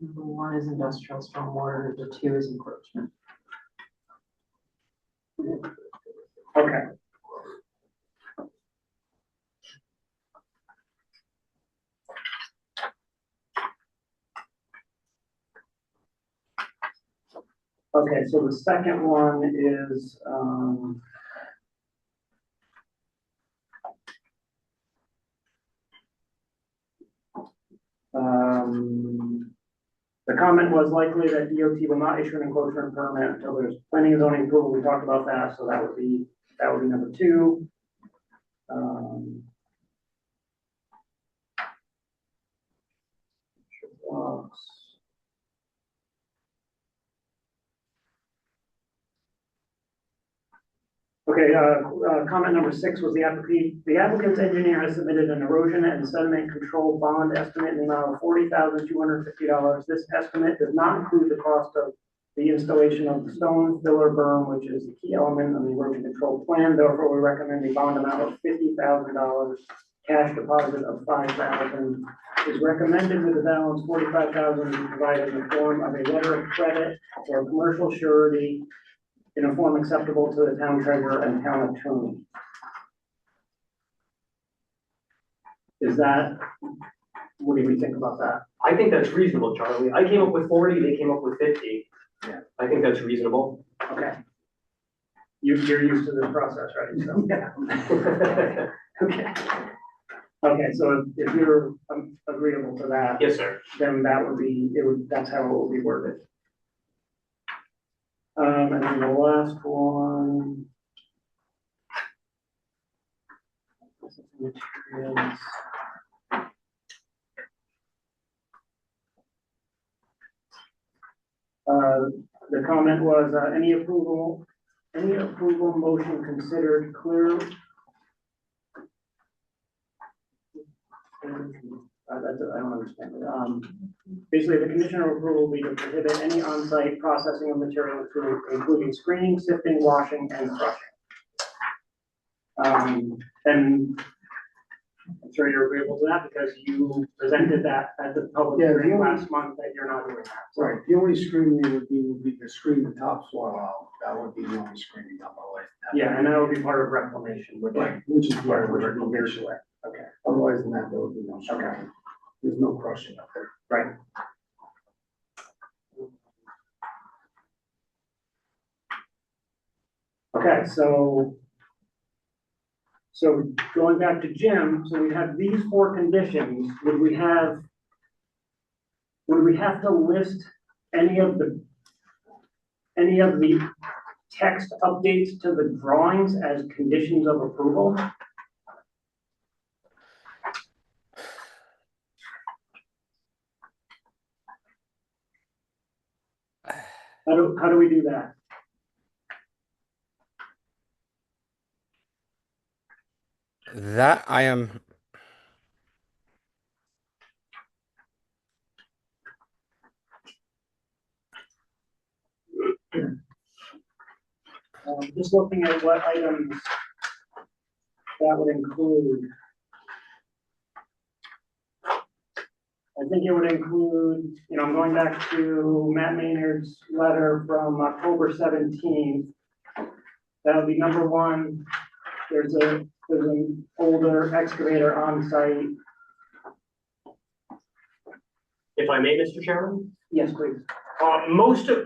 Number 1 is industrial stormwater, number 2 is encroachment. Okay. Okay, so the second one is, the comment was likely that DOT will not issue an encroachment permit until there's planning and zoning approval. We talked about that, so that would be number 2. Okay, comment number 6 was the applicant's engineer has submitted an erosion and sediment control bond estimate in the amount of $40,250. This estimate does not include the cost of the installation of the stone filler berm, which is the key element of the erosion control plan. Therefore, we recommend a bond amount of $50,000, cash deposit of $5,000 is recommended, with the balance $45,000 to be provided in the form of a letter of credit or commercial surety in a form acceptable to the town treasurer and town attorney. Is that, what do we think about that? I think that's reasonable, Charlie. I came up with 40, they came up with 50. Yeah. I think that's reasonable. Okay. You're used to this process, right? So, Yes, okay. Okay, so if you're agreeable to that, sir. then that would be, that's how it will be worded. And then the last one. Materials. The comment was, any approval motion considered clear. I don't understand it. Basically, the conditional approval will be to prohibit any on-site processing of material, including screening, sifting, washing, and crushing. And I'm sure you're agreeable to that because you presented that at the public hearing last month that you're not doing that. Right, the only screening would be to screen the topsoil out, that would be the only screening down the way. Yeah, and that would be part of reclamation, Which is part of the reclamation. Okay, Otherwise than that, there would be no okay, screening. There's no crushing up there. right. Okay, so going back to Jim, so we have these 4 conditions, would we have to list any of the text updates to the drawings as conditions of approval? How do we do that? That I am. Just looking at what items that would include. I think it would include, I'm going back to Matt Maynard's letter from October 17th. That would be number 1. There's an older excavator on site. If I may, Mr. Chairman? Yes, please.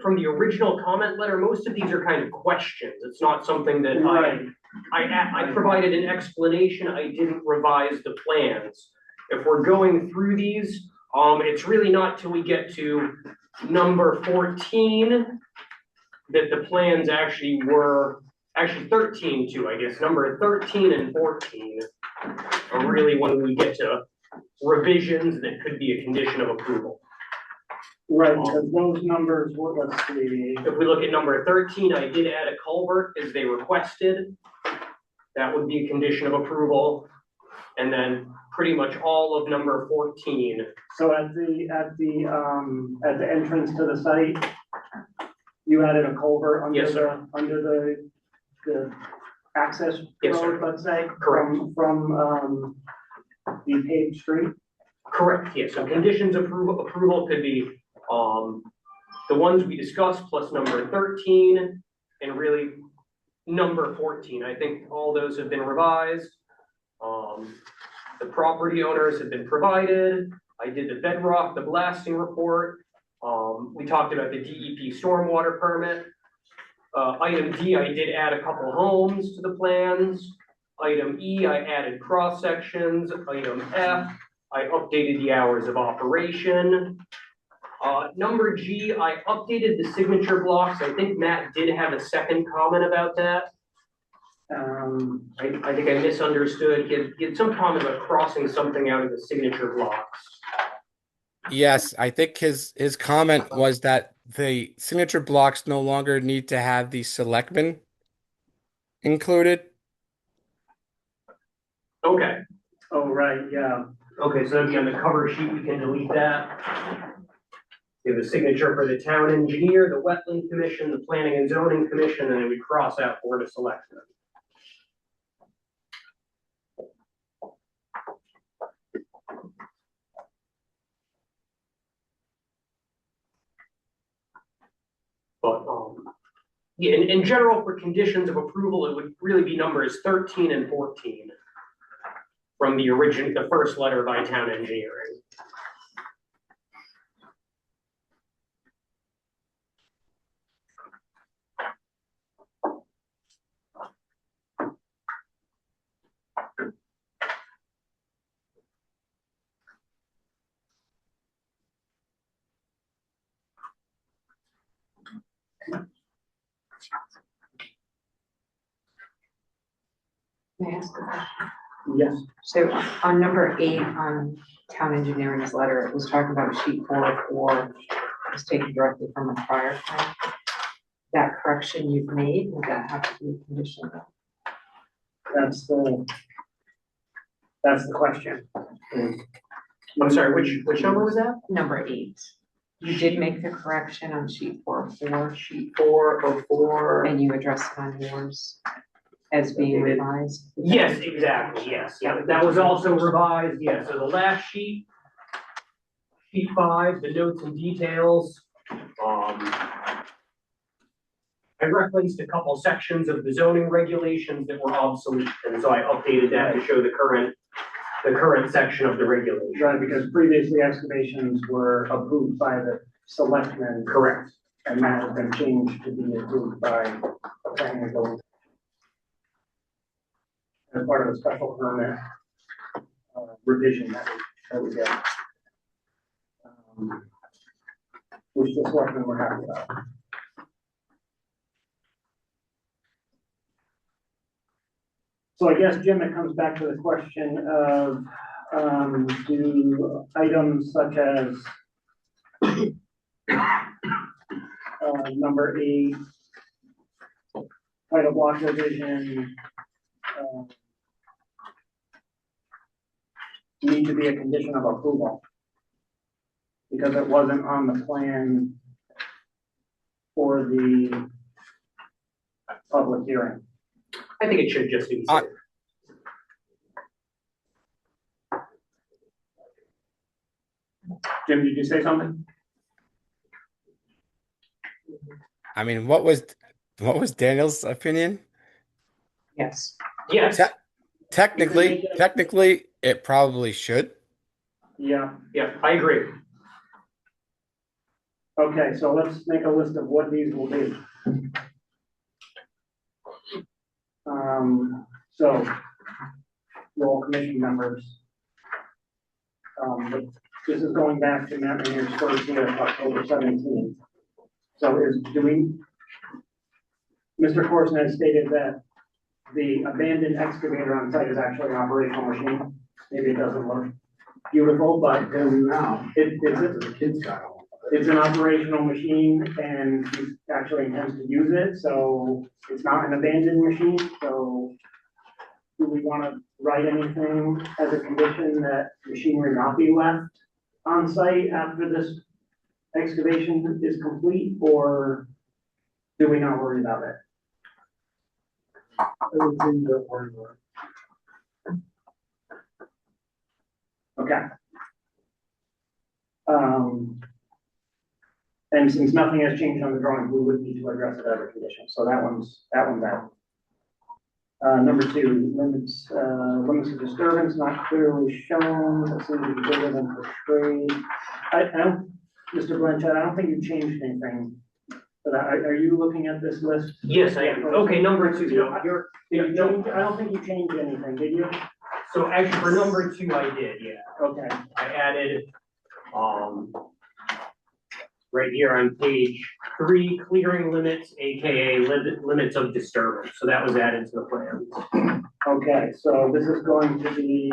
From the original comment letter, most of these are kind of questions. It's not something that I provided an explanation. I didn't revise the plans. If we're going through these, it's really not till we get to number 14 that the plans actually 13 too, I guess. Number 13 and 14 are really when we get to revisions that could be a condition of approval. Right, because those numbers, let's see. If we look at number 13, I did add a culvert as they requested. That would be a condition of approval. And then pretty much all of number 14. So at the entrance to the site, you added a culvert under Yes, sir. the access Yes, road, sir. let's say? Correct. From the paved street? Correct, yes. So conditions approval could be the ones we discussed plus number 13 and really number 14. I think all those have been revised. The property owners have been provided. I did the bedrock, the blasting report. We talked about the DEP stormwater permit. Item D, I did add a couple homes to the plans. Item E, I added cross sections. Item F, I updated the hours of operation. Number G, I updated the signature blocks. I think Matt did have a second comment about that. I think I misunderstood. He had some comment about crossing something out of the signature blocks. Yes, I think his comment was that the signature blocks no longer need to have the selectmen included. Okay, Oh, right, yeah. okay, so that'd be on the cover sheet, we can delete that. We have a signature for the town engineer, the wetland commission, the planning and zoning commission, and then we cross out board of selectmen. But, yeah, in general, for conditions of approval, it would really be numbers 13 and 14 from the first letter by town engineering. May I ask a question? Yes. So on number 8 on town engineering's letter, it was talking about sheet 404 was taken directly from a prior plan. That correction you've made, would that have to be a condition? That's the question. I'm sorry, which number was that? Number 8. You did make the correction on sheet 404, Sheet 404. and you addressed it on yours as being revised. Yes, exactly, yes, yeah, that was also revised, yeah, so the last sheet, sheet 5, the notes and details, I referenced a couple sections of the zoning regulations that were obsolete, and so I updated that to show the current section of the regulation. Right, because previously excavations were approved by the selectmen. Correct. And that has been changed to be approved by the planning and zoning. As part of the special permit revision that we did. Which the selectmen were happy about. So I guess, Jim, it comes back to the question of, do items such as number 8, title block revision, need to be a condition of approval? Because it wasn't on the plan for the public hearing. I think it should just be. Jim, did you say something? I mean, what was Daniel's opinion? Yes. Yes, Technically, it probably should. Yeah. yeah, I agree. Okay, so let's make a list of what these will be. So, roll commission members. This is going back to Matt Rainier's first here, October 17th. So Mr. Corson has stated that the abandoned excavator on site is actually an operational machine. Maybe it doesn't look beautiful, but Now, the kids got home. it's an operational machine and he actually intends to use it, so it's not an abandoned machine, so do we want to write anything as a condition that machinery not be left on site after this excavation is complete, or do we not worry about it? Everything that we're doing. Okay. And since nothing has changed on the drawing, we would need to address it as a condition, so that one's out. Number 2, limits of disturbance not clearly shown, that seems to be bigger than portrayed. I don't, Mr. Blanchett, I don't think you changed anything, but are you looking at this list? Yes, I am. Okay, number 2, no, Did you change, I don't think you changed anything, did you? so actually for number 2, I did, yeah. Okay, I added, right here on page 3, clearing limits, AKA limits of disturbance. So that was added to the plan. okay, so this is going to be,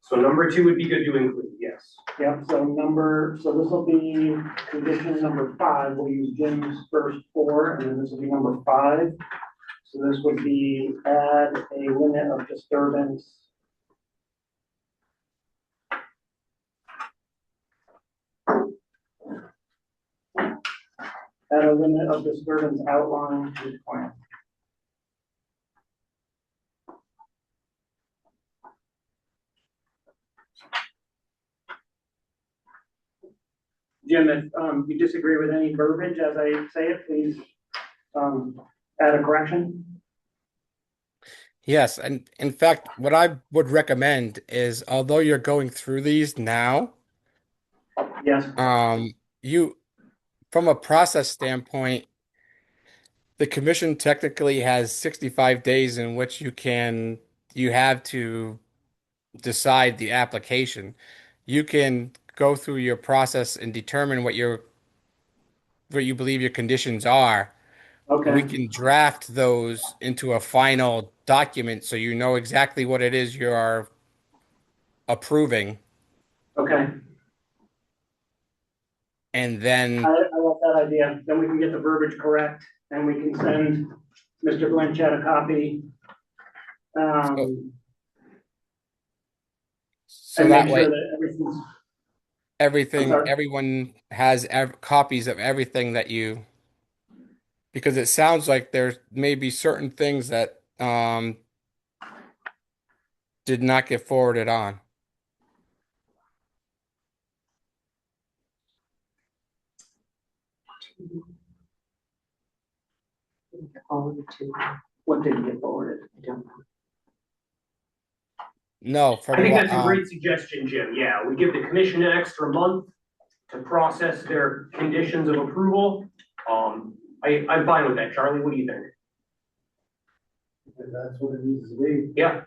So number 2 would be good to include, yes. yep, so this will be condition number 5, we'll use Jim's first 4, and then this will be number 5. So this would be add a limit of disturbance. Add a limit of disturbance outlined to the plan. Jim, if you disagree with any verbiage as I say it, please add a correction. Yes, and in fact, what I would recommend is, although you're going through these now, Yes, you, from a process standpoint, the commission technically has 65 days in which you have to decide the application. You can go through your process and determine what you believe your conditions are. We okay, can draft those into a final document so you know exactly what it is you're approving, okay. and then I like that idea. Then we can get the verbiage correct and we can send Mr. Blanchett a copy. so And that make way sure that everything's, I'm sorry. everyone has copies of everything because it sounds like there may be certain things that did not get forwarded on. What didn't get forwarded? I don't know. No, I think that's a great suggestion, Jim. Yeah, we give the commission an extra month to process their conditions of approval. I'm fine with that. Charlie, what do you think? If that's what it needs to be. Yeah.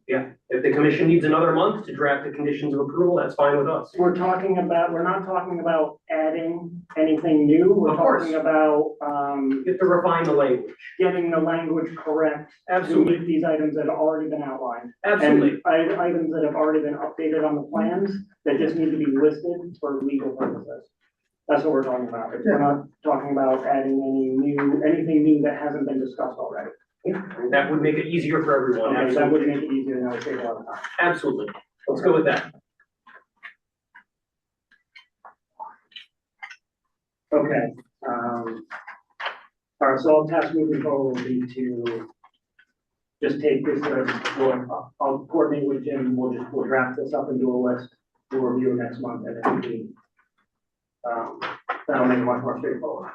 Yeah, if the commission needs another month to draft the conditions of approval, that's fine with us. We're not talking about adding anything new. We're Of course. talking about, You have to refine the language. getting the language correct. Absolutely. To meet these items that have already been outlined. Absolutely. And items that have already been updated on the plans that just need to be listed for legal purposes. That's what we're talking about. We're not talking about adding anything new that hasn't been discussed already. Yeah, that would make it easier for everyone. Okay, that would Absolutely. make it easier and that would save a lot of time. Absolutely. Let's go with that. Okay, all right, so our task moving forward will be to just take this, I'll coordinate with Jim, we'll draft this up and do a list, we'll review it next month, and it'll be, that'll make it much more straightforward.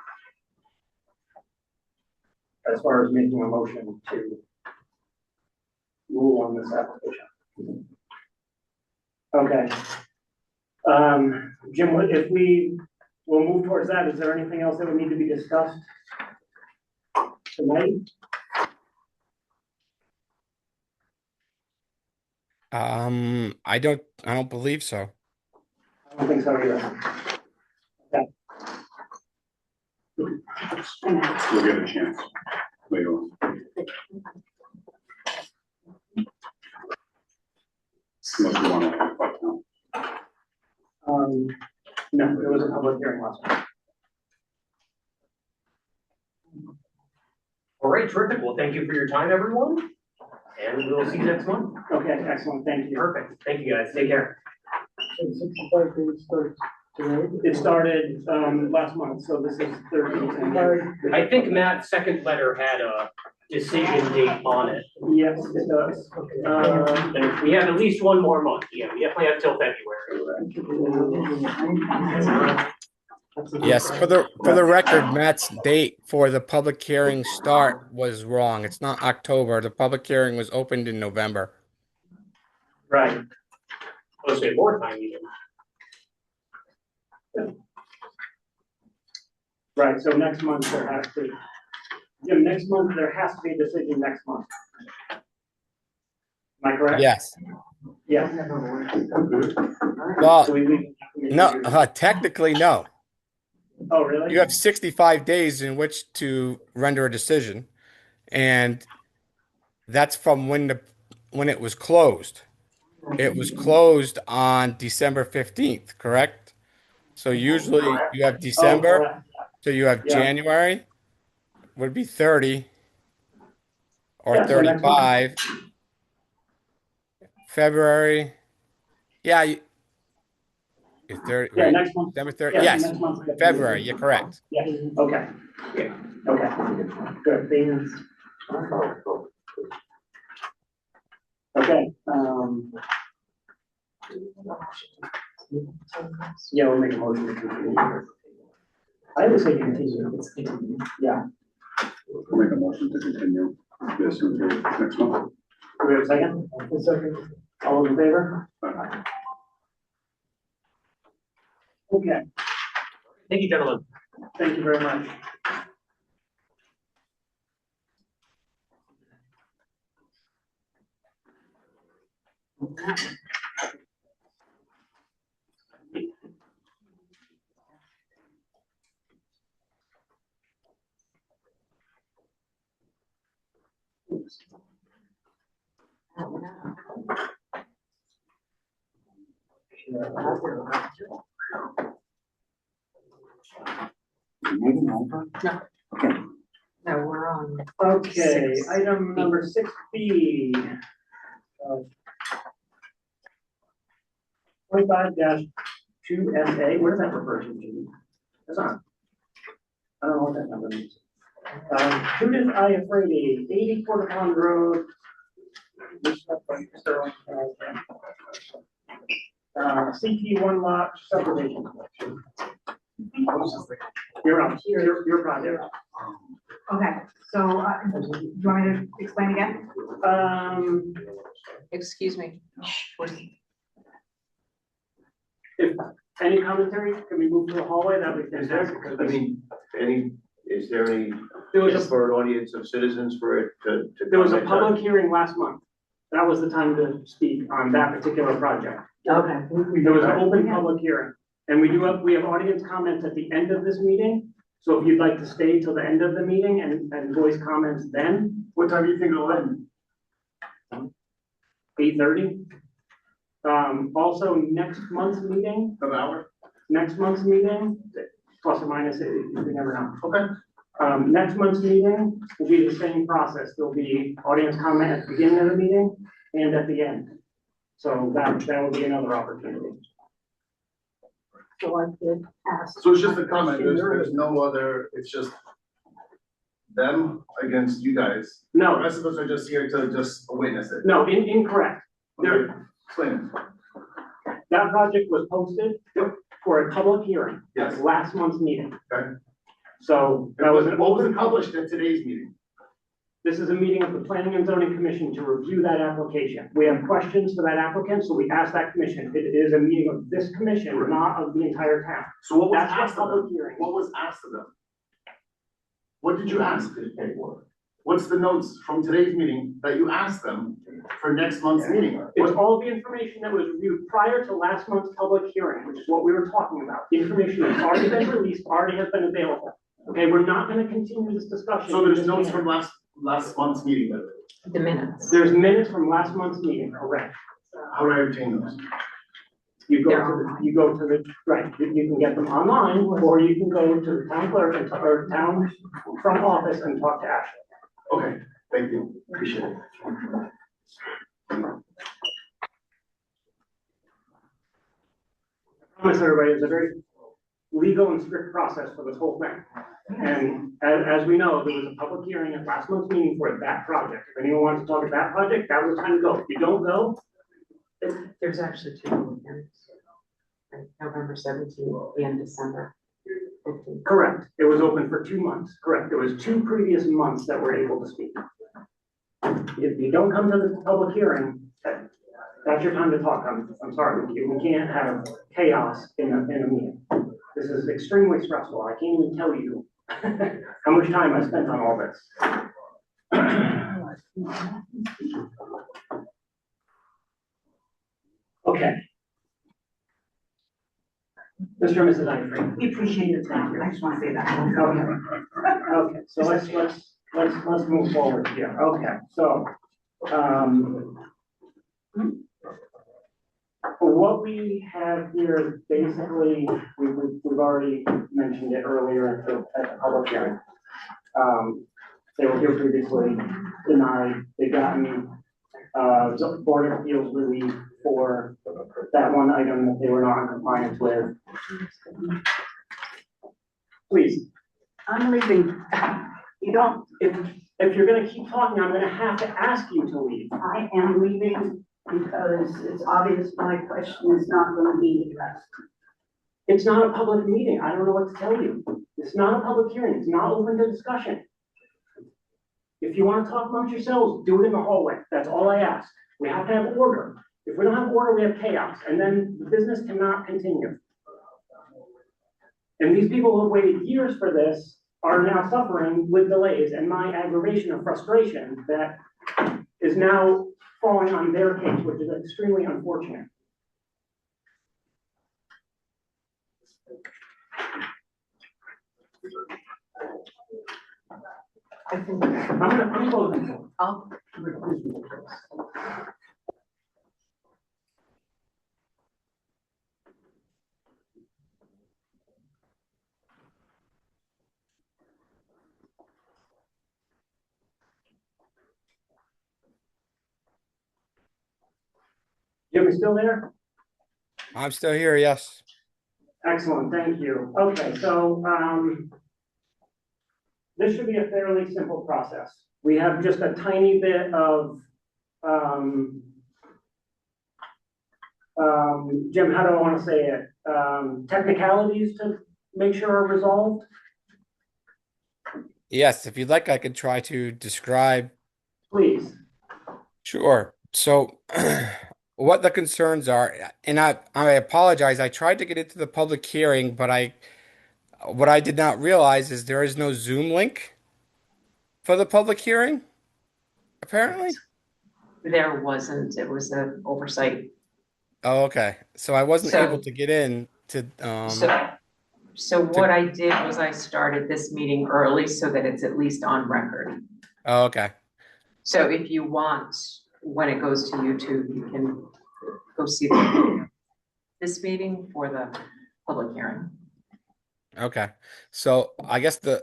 As far as making a motion to rule on this application. Okay. Jim, if we'll move towards that, is there anything else that would need to be discussed tonight? I don't believe so. I don't think so either. We'll get a chance later on. Unless you want to talk about now. No, there was a public hearing last month. All right, terrific. Well, thank you for your time, everyone. And we'll see you next month. Okay, excellent, thank you. Perfect. Thank you, guys. Take care. 65 days starts today. It started, last month, so this is 13. I think Matt's second letter had a decision date on it. Yes, it does. And we have at least one more month. Yeah, we definitely have till February. Yes, for the record, Matt's date for the public hearing start was wrong. It's not October. The public hearing was opened in November. Right. Let's say more time even. Right, so next month there has to, Jim, next month there has to be a decision next month. Am I correct? Yes. Yes. Well, So we- no, technically, no. Oh, really? You have 65 days in which to render a decision, and that's from when it was closed. It was closed on December 15th, correct? So usually you have Oh, December, correct. so you have Yeah. January would be 30, or Yeah, so next month. 35. February, yeah, it's 30, Yeah, right, next month. December 30, Yeah, yes, next month. February, you're correct. Yeah, okay. Yeah, okay. Good, things. Okay, yeah, we'll make a motion to continue. I would say continue, it's continue, yeah. We'll make a motion to continue this until next month. Do we have a second? A second. All those in favor? Okay, Thank you, gentlemen. thank you very much. Meeting over? Okay. No, we're on. Okay, Six. item number 6B. 25-2SA, where does that refer to? That's not. I don't know what that number means. Judith I. Afraidy, 80 Porter Pond Road. CP1 lot subdivision. You're up, your project. Okay, so, do you want me to explain again? Excuse me. If any commentary, can we move to the hallway? That would be Is there, fantastic. I mean, is there any, There was a, for an audience of citizens for it to? there was a comment on? public hearing last month. That was the time to speak on that particular project. Okay. There was an open public hearing. And we have audience comments at the end of this meeting. So if you'd like to stay till the end of the meeting and voice comments then, What time do you think it'll end? 8:30. Also, next month's meeting, plus or minus, you never know. Okay. Next month's meeting will be the same process. There'll be audience comment at the beginning of the meeting and at the end. So that will be another opportunity. So I could ask. So it's just a comment, there's no other, it's just them against you guys. The No, rest of us are just here to just witness it. no, incorrect. Okay, explain it. That project was posted for a public hearing at Yes. last month's meeting. Okay. So that was an What was open published at today's meeting? This is a meeting of the Planning and Zoning Commission to review that application. We have questions for that applicant, so we ask that commission. It is a meeting of this commission, not of the entire town. So what was That's asked what of them? public hearing. What was asked of them? What did you ask? What's the notes from today's meeting that you asked them for next month's meeting? It's all the information that was reviewed prior to last month's public hearing, which is what we were talking about. The information that's already been released, already has been available. Okay, we're not gonna continue this discussion. So there's notes from last month's meeting. The minutes. There's minutes from last month's meeting, correct? How do I obtain those? You go They're to, online. you go to the, right, you can get them online, or you can go to the town clerk and, or town front office and talk to Ashley. Okay, thank you, appreciate it. I promise everybody, it's a very legal and strict process for this whole thing. And as we know, there was a public hearing at last month's meeting for that project. If anyone wants to talk about that project, that was the time to go. If you don't go, There's actually two public hearings. Right, November 17th and December 15th. correct, it was open for 2 months, correct. There was 2 previous months that were able to speak. If you don't come to the public hearing, that's your time to talk. I'm sorry, we can't have chaos in a meeting. This is extremely stressful. I can't even tell you how much time I spent on all this. Okay. Mr. and Mrs. Ivory. We appreciate your time. I just want to say that. Okay, so let's move forward here. Okay, so, what we have here is basically, we've already mentioned it earlier at the public hearing. They were here previously, denied, they've gotten, Board of Appeals relief for that one item that they were not in compliance with. Please, I'm leaving. You don't, if you're gonna keep talking, I'm gonna have to ask you to leave. I am leaving because it's obvious my question is not gonna be addressed. It's not a public meeting, I don't know what to tell you. It's not a public hearing, it's not open to discussion. If you wanna talk amongst yourselves, do it in the hallway, that's all I ask. We have to have order. If we don't have order, we have chaos, and then the business cannot continue. And these people who have waited years for this are now suffering with delays, and my aggravation and frustration that is now falling on their case, which is extremely unfortunate. I'm closing. I'll Jim, you still there? I'm still here, yes. Excellent, thank you. Okay, so, this should be a fairly simple process. We have just a tiny bit of, Jim, how do I want to say it? Technicalities to make sure are resolved? Yes, if you'd like, I could try to describe. Please. Sure. So, what the concerns are, and I apologize, I tried to get into the public hearing, but what I did not realize is there is no Zoom link for the public hearing, apparently. There wasn't, it was an oversight. Oh, okay. So I wasn't So- able to get in to, So what I did was I started this meeting early so that it's at least on record. oh, okay. So if you want, when it goes to YouTube, you can go see this meeting for the public hearing. Okay. So I guess For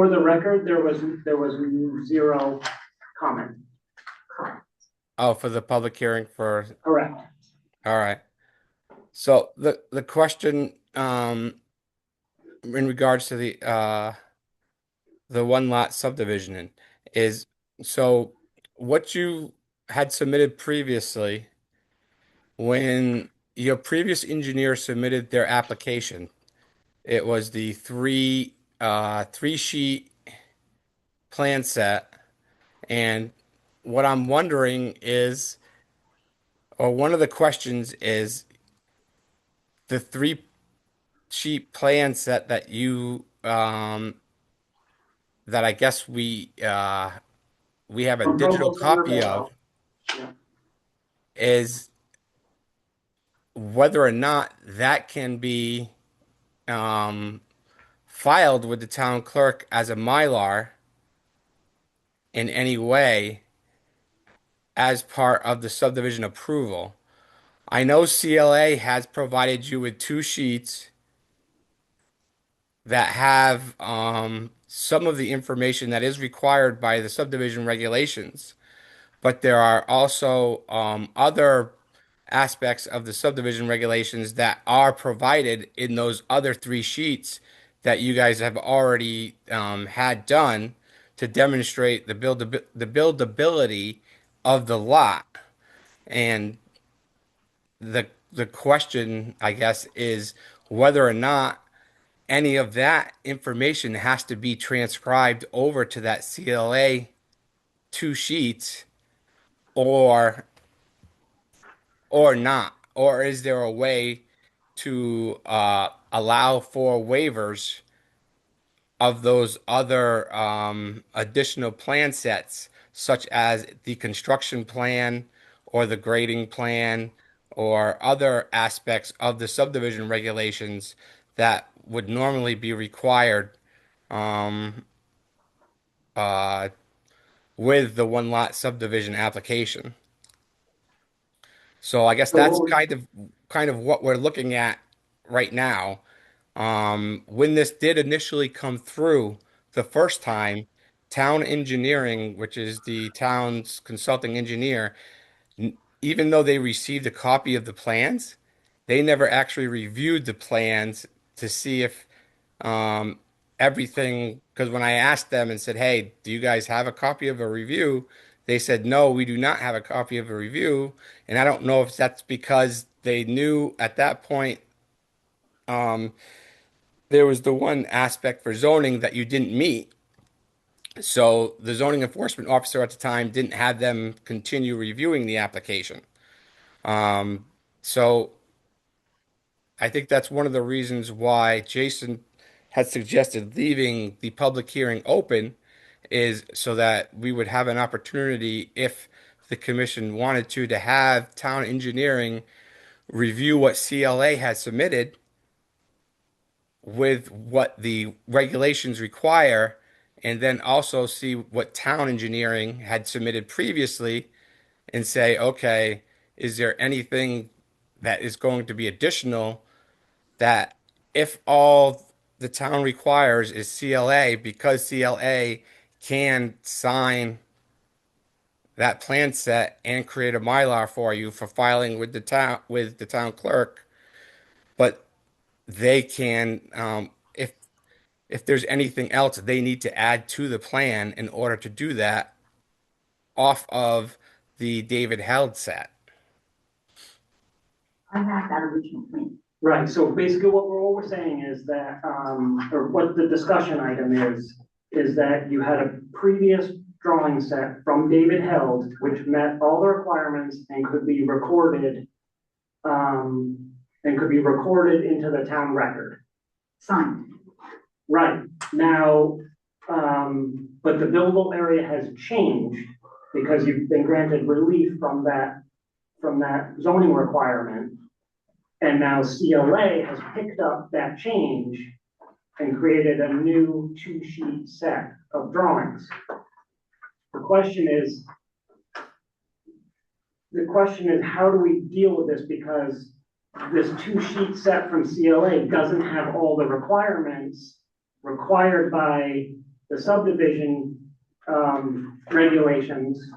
the record, there was zero comment. oh, for the public hearing for, Correct. all right. So the question in regards to the one lot subdivision is, so what you had submitted previously when your previous engineer submitted their application, it was the three sheet plan set. And what I'm wondering is, or one of the questions is, the three sheet plan set that you that I guess we have a digital copy of, is whether or not that can be filed with the town clerk as a Mylar in any way as part of the subdivision approval. I know CLA has provided you with two sheets that have some of the information that is required by the subdivision regulations, but there are also other aspects of the subdivision regulations that are provided in those other three sheets that you guys have already had done to demonstrate the buildability of the lot. And the question, I guess, is whether or not any of that information has to be transcribed over to that CLA two sheets, or not, or is there a way to allow for waivers of those other additional plan sets, such as the construction plan or the grading plan or other aspects of the subdivision regulations that would normally be required with the one lot subdivision application. So I guess that's kind of what we're looking at right now. When this did initially come through the first time, town engineering, which is the town's consulting engineer, even though they received a copy of the plans, they never actually reviewed the plans to see if everything, because when I asked them and said, hey, do you guys have a copy of a review? They said, no, we do not have a copy of a review. And I don't know if that's because they knew at that point there was the one aspect for zoning that you didn't meet. So the zoning enforcement officer at the time didn't have them continue reviewing the application. So I think that's one of the reasons why Jason had suggested leaving the public hearing open, is so that we would have an opportunity, if the commission wanted to have town engineering review what CLA has submitted with what the regulations require, and then also see what town engineering had submitted previously and say, okay, is there anything that is going to be additional that, if all the town requires is CLA, because CLA can sign that plan set and create a Mylar for you for filing with the town clerk, but they can, if there's anything else they need to add to the plan in order to do that off of the David Held set. I have that original plan. Right, so basically what we're saying is that, or what the discussion item is that you had a previous drawing set from David Held, which met all the requirements and could be recorded, into the town record. Signed. Right, now, but the buildable area has changed because you've been granted relief from that zoning requirement. And now CLA has picked up that change and created a new 2-sheet set of drawings. The question is, how do we deal with this? Because this 2-sheet set from CLA doesn't have all the requirements required by the subdivision regulations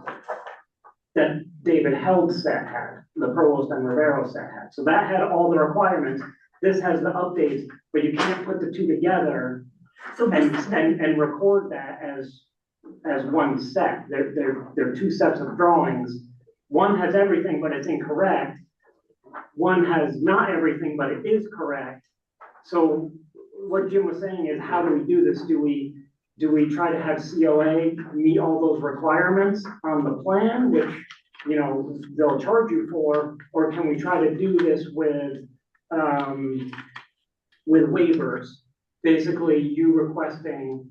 that David Held set had, the Provost and Rivero set had. So that had all the requirements. This has the updates, but you can't put the two together and record that as one set. They're two sets of drawings. One has everything, but it's incorrect. One has not everything, but it is correct. So what Jim was saying is, how do we do this? Do we try to have CLA meet all those requirements on the plan, which, you know, they'll charge you for, or can we try to do this with waivers? Basically, you requesting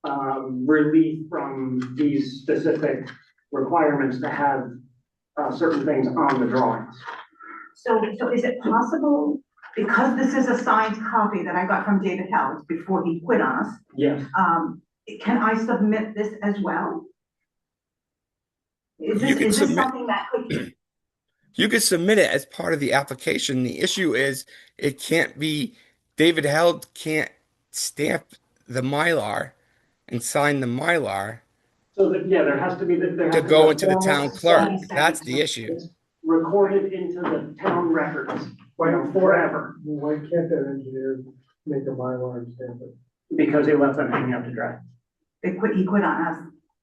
relief from these specific requirements to have certain things on the drawings. So is it possible, because this is a signed copy that I got from David Held before he quit on us, Yes. can I submit this as well? Is this something that could? You could submit it as part of the application. The issue is it can't be, David Held can't stamp the Mylar and sign the Mylar So that, yeah, there has to be, to go into the town clerk. That's the issue. It's recorded into the town records, forever, Why can't that engineer make a Mylar and stamp it? because they left them hanging out to dry. He quit on us.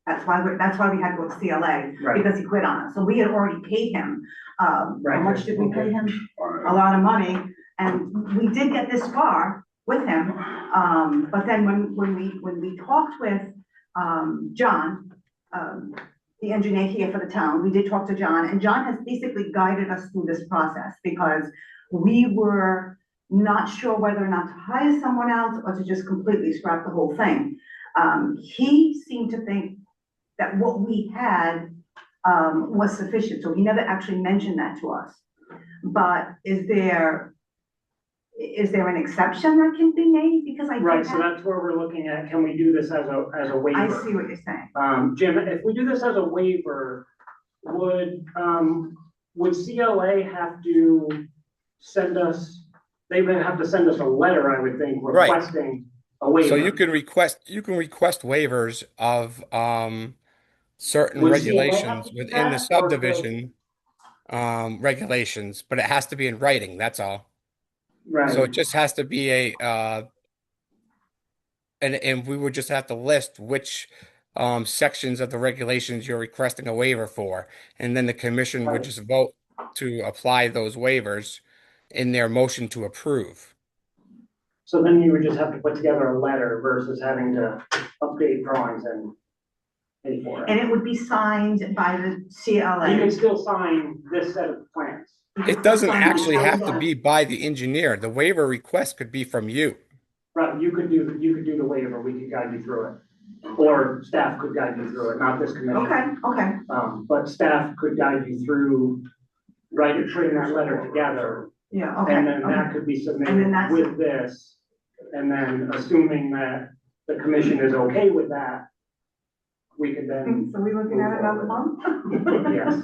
That's why we had to go to CLA, Right. because he quit on us. So we had already paid him. How Right. much did we pay him? A lot of money. And we did get this far with him. But then when we talked with, John, the engineer here for the town, we did talk to John, and John has basically guided us through this process, because we were not sure whether or not to hire someone else or to just completely scrap the whole thing. He seemed to think that what we had was sufficient, so he never actually mentioned that to us. But is there an exception that can be made? Because I Right, think so that's where we're looking at, can we do this as a waiver? I see what you're saying. Jim, if we do this as a waiver, would CLA have to send us, they would have to send us a letter, I would think, Right. requesting a waiver. So you can request waivers of certain Would CLA have regulations to do within the that, or could- subdivision regulations, but it has to be in writing, that's all. Right. So it just has to be a and we would just have to list which sections of the regulations you're requesting a waiver for, and then the commission would Right. just vote to apply those waivers in their motion to approve. So then you would just have to put together a letter versus having to update drawings and pay for it. And it would be signed by the You CLA. can still sign this set of plans. It doesn't actually have to be by the engineer. The waiver request could be from you. Right, you could do the waiver, we could guide you through it. Or staff could guide you through it, not this commission. Okay. But staff could guide you through, putting that letter together. Yeah, okay. And then that okay. could be And submitted then that's- with this. And then assuming that the commission is okay with that, we could then, So we looking at another month? yes.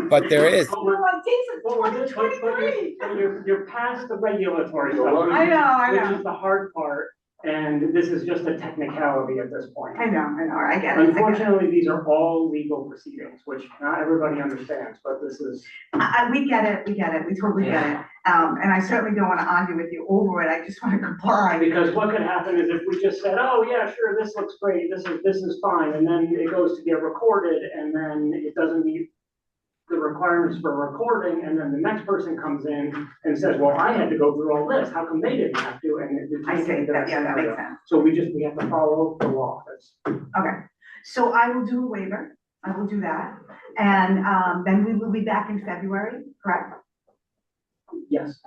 But there is, Oh, my days But we're are just, but 2023. you're past the regulatory stuff. I know. Which is the hard part, and this is just a technicality at this point. I know, I get it. Unfortunately, these are all legal proceedings, which not everybody understands, but this is, We get it, we totally get it. And I certainly don't wanna argue with you over it, I just wanna comply. because what could happen is if we just said, oh, yeah, sure, this looks great, this is fine, and then it goes to get recorded, and then it doesn't meet the requirements for recording, and then the next person comes in and says, well, I had to go through all this, how come they didn't have to? And it I just see, into that, yeah, that makes scenario. sense. So we have to follow the law, that's. Okay, so I will do a waiver, I will do that. And, then we will be back in February, correct? Yes.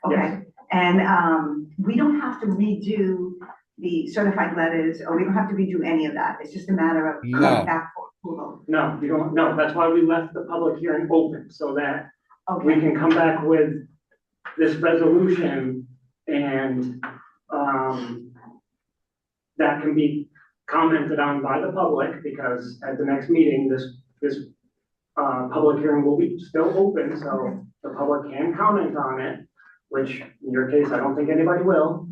Okay, and, we don't have to redo the certified letters, or we don't have to redo any of that. It's just a matter of No. coming back for approval. No, you don't, no, that's why we left the public hearing open, so that we Okay, can come back with this resolution and, that can be commented on by the public, because at the next meeting, this public hearing will be still open, so the public can comment on it, which in your case, I don't think anybody will.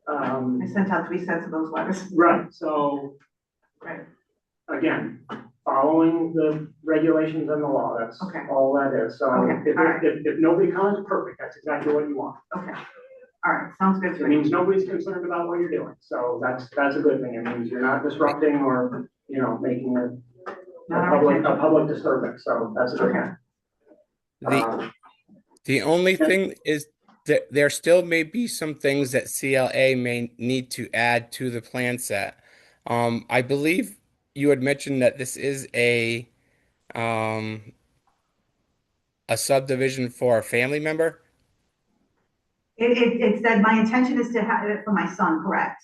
I sent out 3 sets of those letters. Right, so Right, again, following the regulations and the law, that's Okay. all that is. So Okay, all right. if nobody comments, perfect, that's exactly what you want. okay. All right, sounds good It to me. means nobody's concerned about what you're doing, so that's a good thing. It means you're not disrupting or, making a Not our intention. public disturbance, so that's a good Okay. thing. the, the only thing is that there still may be some things that CLA may need to add to the plan set. I believe you had mentioned that this is a subdivision for a family member. It's that my intention is to have it for my son, correct?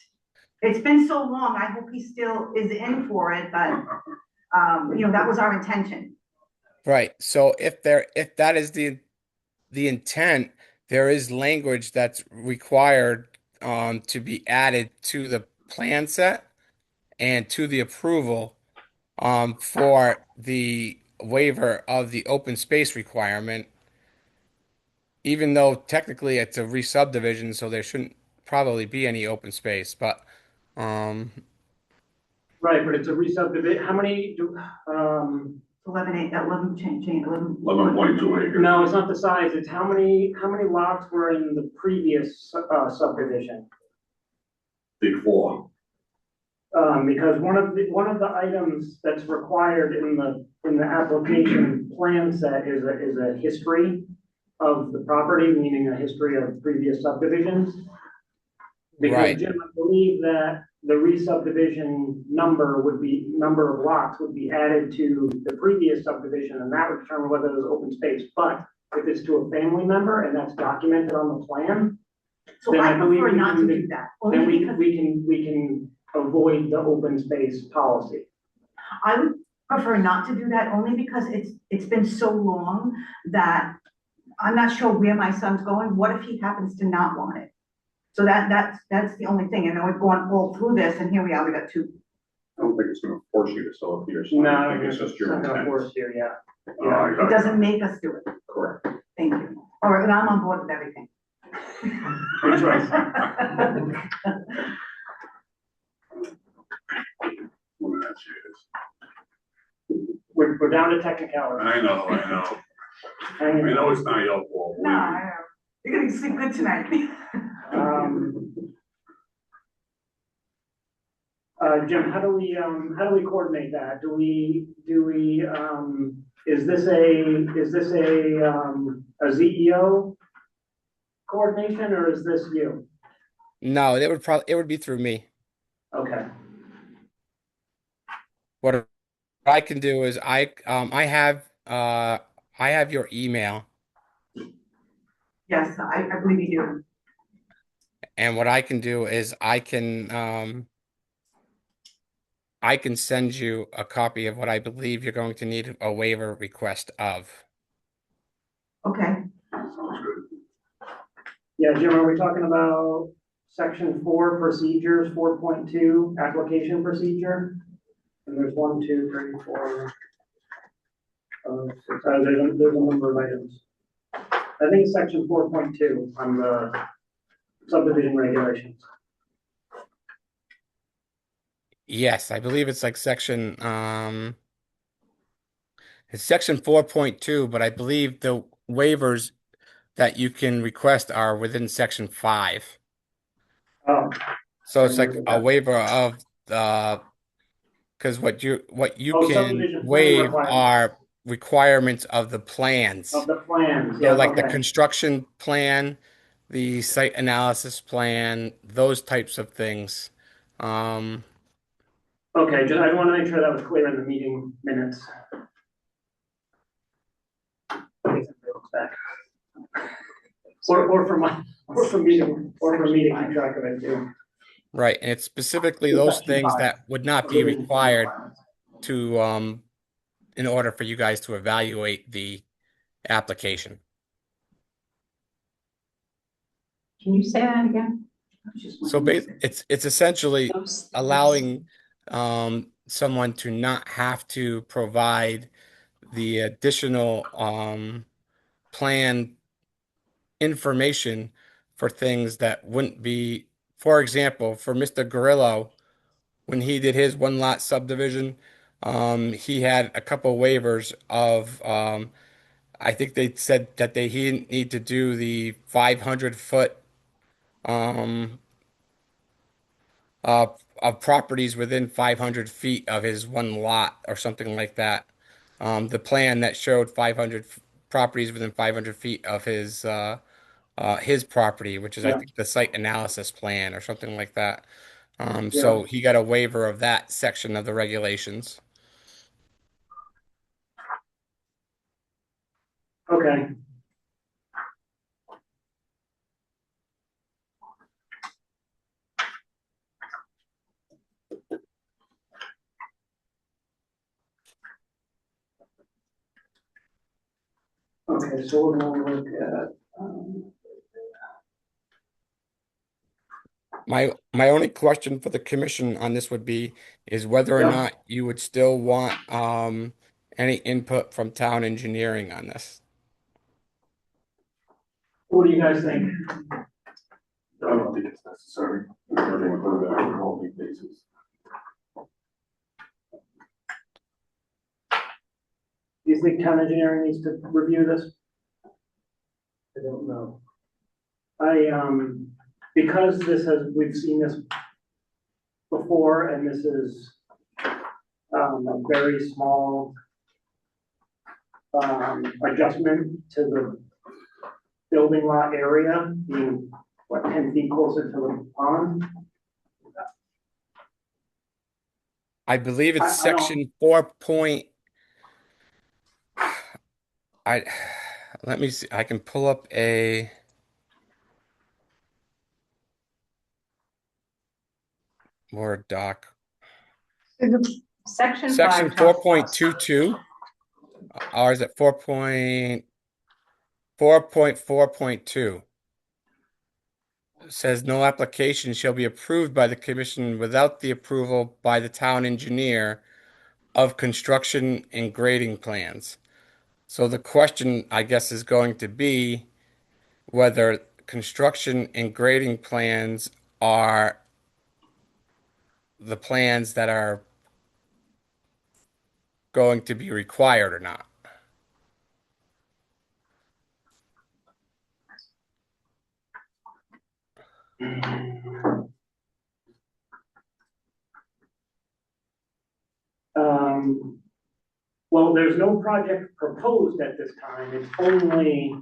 It's been so long, I hope he still is in for it, but, that was our intention. Right. So if that is the intent, there is language that's required to be added to the plan set and to the approval for the waiver of the open space requirement, even though technically it's a re-subdivision, so there shouldn't probably be any open space, but Right, but it's a re-subdivision. How many do, 11 change, 11. 11.2 acres. no, it's not the size, it's how many lots were in the previous subdivision? Big 4. Because one of the items that's required in the application plan set is a history of the property, meaning a history of previous subdivisions. Because Right. Jim, I believe that the re-subdivision number of lots would be added to the previous subdivision, and that would determine whether there's open space. But if it's to a family member and that's documented on the plan, So then I I believe prefer we not can to make- do that, then only we because can avoid the open space policy. I would prefer not to do that, only because it's been so long that I'm not sure where my son's going. What if he happens to not want it? So that's the only thing, and then we're going all through this, and here we are, we got 2. I don't think it's gonna force you to sell it to your son. No, I think it's just your not gonna intent. force you, yeah. It doesn't make us do it. Correct. Thank you. All right, and I'm on board with everything. Good choice. We're down to technicality. I know. I know it's not your fault. No, I know. You're gonna sleep good tonight. Jim, how do we coordinate that? Is this a ZEO coordination, or is this you? No, it would be through me. Okay, What I can do is I have your email, Yes, I believe you do. and what I can do is I can send you a copy of what I believe you're going to need a waiver request of. Okay, Sounds good. yeah, Jim, are we talking about section 4 procedures, 4.2 application procedure? And there's 1, 2, 3, 4. 6, there's a number of items. I think it's section 4.2 on the subdivision regulations. Yes, I believe it's like it's section 4.2, but I believe the waivers that you can request are within section 5. Oh, So it's like a waiver of because what you Oh, can subdivision plan waive requirements. are requirements of the plans. of the plans, So yeah, like the okay. construction plan, the site analysis plan, those types of things. Okay, just, I want to make sure that was clear in the meeting minutes. Or for me to keep track of it too. Right, and it's specifically those Section things 5. that would not be Subdivision plan required requirements. to in order for you guys to evaluate the application. Can you say that again? So it's essentially Those things. allowing someone to not have to provide the additional plan information for things that wouldn't be, for example, for Mr. Gorillo, when he did his one lot subdivision, he had a couple waivers of I think they said that he didn't need to do the 500-foot um of properties within 500 feet of his one lot or something like that. The plan that showed 500 properties within 500 feet of his property, which is I Yeah, think the site analysis plan or something like that. yeah, So he got a waiver of that section of the regulations. okay. Okay, so we're gonna look at, My only question for the commission on this would be is whether or Yeah. not you would still want any input from town engineering on this. what do you guys think? I don't think it's necessary. Everyone put it back on a rolling basis. Do you think town engineering needs to review this? I don't know. Because we've seen this before, and this is, a very small, adjustment to the building lot area, being, 10 feet closer to the pond. I believe it's I don't- section 4 point. Let me see. I can pull up a Word doc. Section Section 5 talks about 4.22, or is it 4.4.2? Says no application shall be approved by the commission without the approval by the town engineer of construction and grading plans. So the question, I guess, is going to be whether construction and grading plans are the plans that are going to be required or not. Well, there's no project proposed at this time, it's only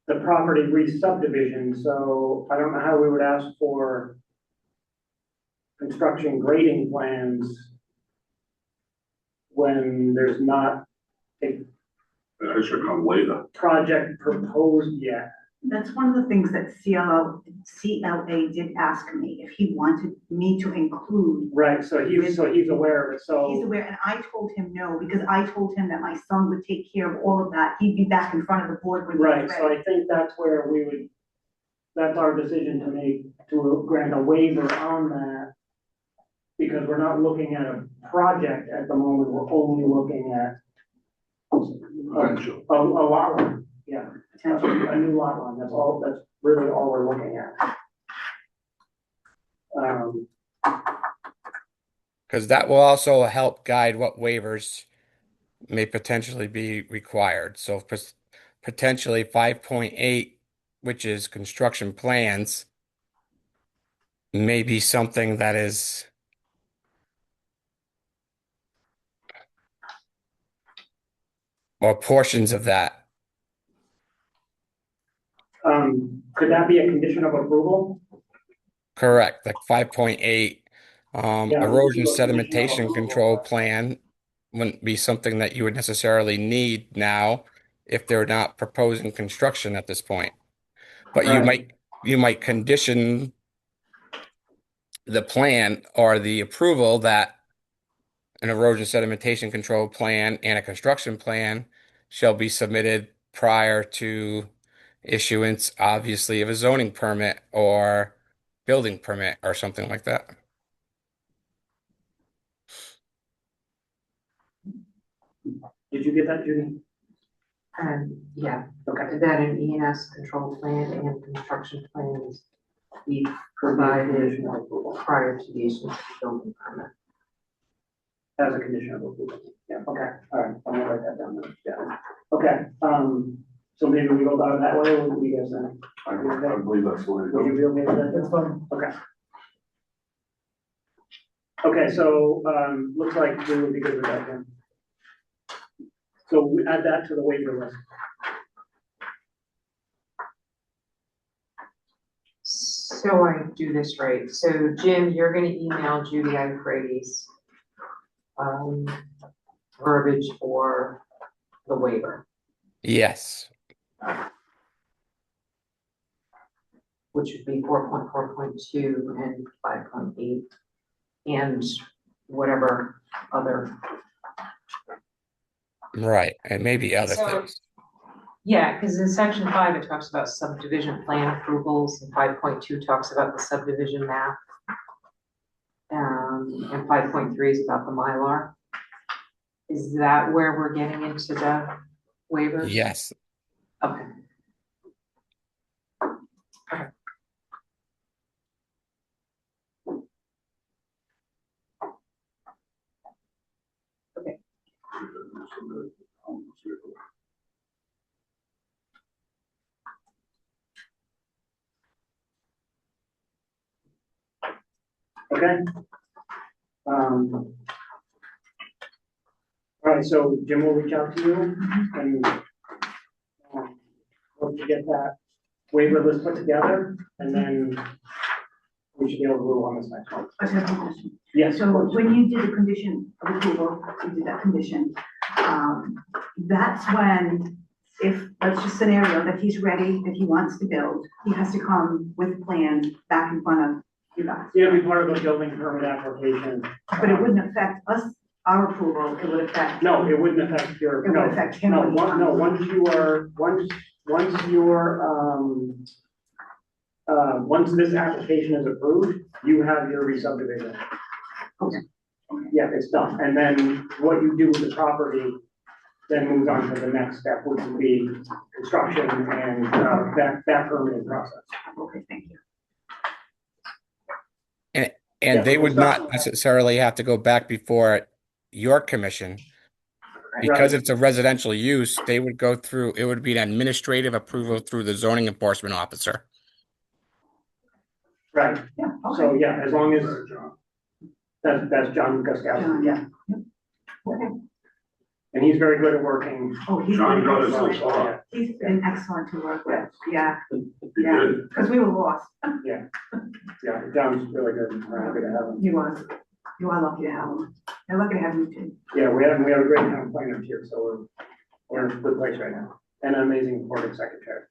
the property re-subdivision, so I don't know how we would ask for construction grading plans when there's not a That should come later. project proposed yet. That's one of the things that CLA did ask me, if he wanted me to include. Right, so he's aware of it, He's so, aware, and I told him no, because I told him that my son would take care of all of that. He'd be back in front of the board when he was right, so ready. I think that's where we would, that's our decision to make, to grant a waiver on that. Because we're not looking at a project at the moment, we're only looking at Potential. a lot line, yeah, Potentially. a new lot line, that's really all we're looking at. Because that will also help guide what waivers may potentially be required. So potentially 5.8, which is construction plans, may be something that is or portions of that. Could that be a condition of approval? Correct, like 5.8, Yeah, erosion we do a conditional sedimentation approval. control plan wouldn't be something that you would necessarily need now if they're not proposing construction at this point. But Right. you might condition the plan or the approval that an erosion sedimentation control plan and a construction plan shall be submitted prior to issuance, obviously, of a zoning permit or building permit or something like that. Did you get that, Judy? Yeah, Okay. that an ENS control plan and construction plans be provided Condition of approval, prior to the issuance of the building permit. as a condition of approval, yeah, okay, all right, I'm gonna write that down then, yeah, okay, so maybe we go about it that way, or what do you guys think? I believe that's the way to Would you go. be okay with that? That's fine. Okay. Okay, so, looks like we would be good with that then. So we add that to the waiver list. So I do this right. So Jim, you're gonna email Judy Iufrate verbiage for the waiver, Yes, which would be 4.4.2 and 5.8, and whatever other. right, and maybe other So- things. Yeah, because in section 5, it talks about subdivision plan approvals, and 5.2 talks about the subdivision map. And 5.3 is about the Mylar. Is that where we're getting into the waivers? Yes, Okay. Okay? All right, so Jim will reach out to you and hope to get that waiver list put together, and then we should be able to move on this next one. I just have one question. Yes, So when you did the condition of approval, you did that condition, that's when, if, let's just scenario that he's ready, that he wants to build, he has to come with plans back in front of you guys. it'll be part of the building permit application. But it wouldn't affect us, our approval, it would affect. No, it wouldn't affect your, It would no, affect him. no, when he one, no, comes. once this application is approved, you have your re-subdivision. Okay. Yeah, it's done, and then what you do with the property then moves on to the next step, which would be construction and, that permitting process. Okay, thank you. and Yeah, they would we'll start not with that. necessarily have to go back before your commission. Because it's a residential use, they would go through, it would be an administrative approval through the zoning enforcement officer. Right, Yeah, so okay. yeah, as long as, John. that's John Guskowski, John, yeah. Okay. and he's very good at working. Oh, he's John been got us excellent. so far. He's been excellent to work with, yeah, He yeah, did. because we were lost. Yeah, John's really good, we're happy to have him. You are, you are lucky to have him. They're lucky to have you too. Yeah, we have a great town planner here, so we're in a good place right now, and an amazing recording secretary.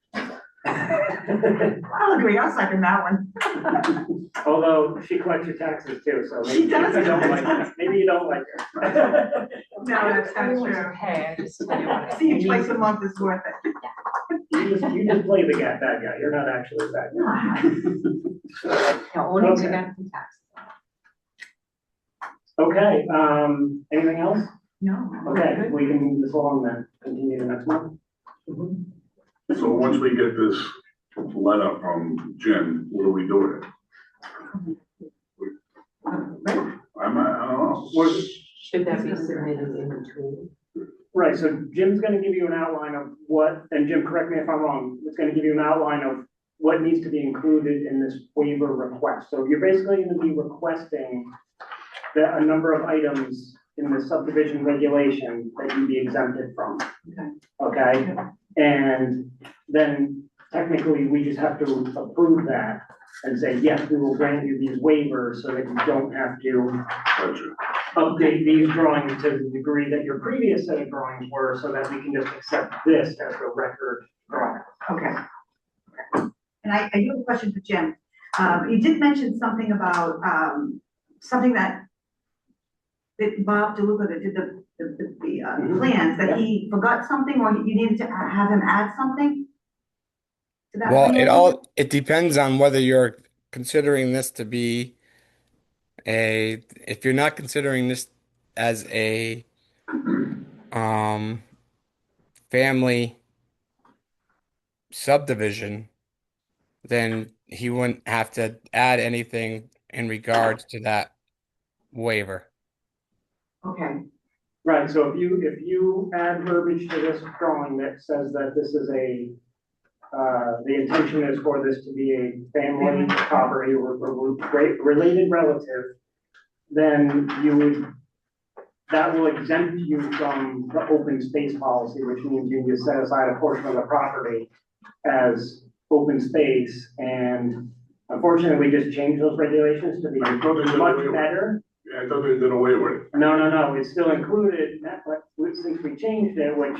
I'll agree, I'll second that one. Although she collects your taxes too, so She maybe does. you don't like her. Maybe you don't like her. No, that's not Everyone's true. okay, I just tell you what. See you twice a month is worth it. You just play the bad guy, you're not actually the bad guy. No, only Okay. to get from taxes. Okay, anything else? No. Okay, we can move this along then, continue the next month. So once we get this letter from Jim, what do we do with it? I don't know. Should that be submitted in between? Right, so Jim's gonna give you an outline of what, and Jim, correct me if I'm wrong, it's gonna give you an outline of what needs to be included in this waiver request. So you're basically gonna be requesting that a number of items in the subdivision regulation that you be exempted from. Okay, and then technically, we just have to approve that and say, yes, we will grant you these waivers so that you don't have to Gotcha. update these drawings to the degree that your previous set of drawings were, so that we can just accept this as the record drawing. Okay. And I do have a question for Jim. You did mention something about, something that Bob DeLuca that did the plans, that he forgot something, or you needed to have him add something? to that Well, plan? it depends on whether you're considering this to be if you're not considering this as a family subdivision, then he wouldn't have to add anything in regards to that waiver. Okay, Right, so if you add verbiage to this drawing that says that this is the intention is for this to be a family property or related relative, then that will exempt you from the open space policy, which means you can just set aside a portion of the property as open space. And unfortunately, we just changed those regulations to be I thought they did much away with it. better. Yeah, I thought they did away with it. No, it's still included, but since we changed it, which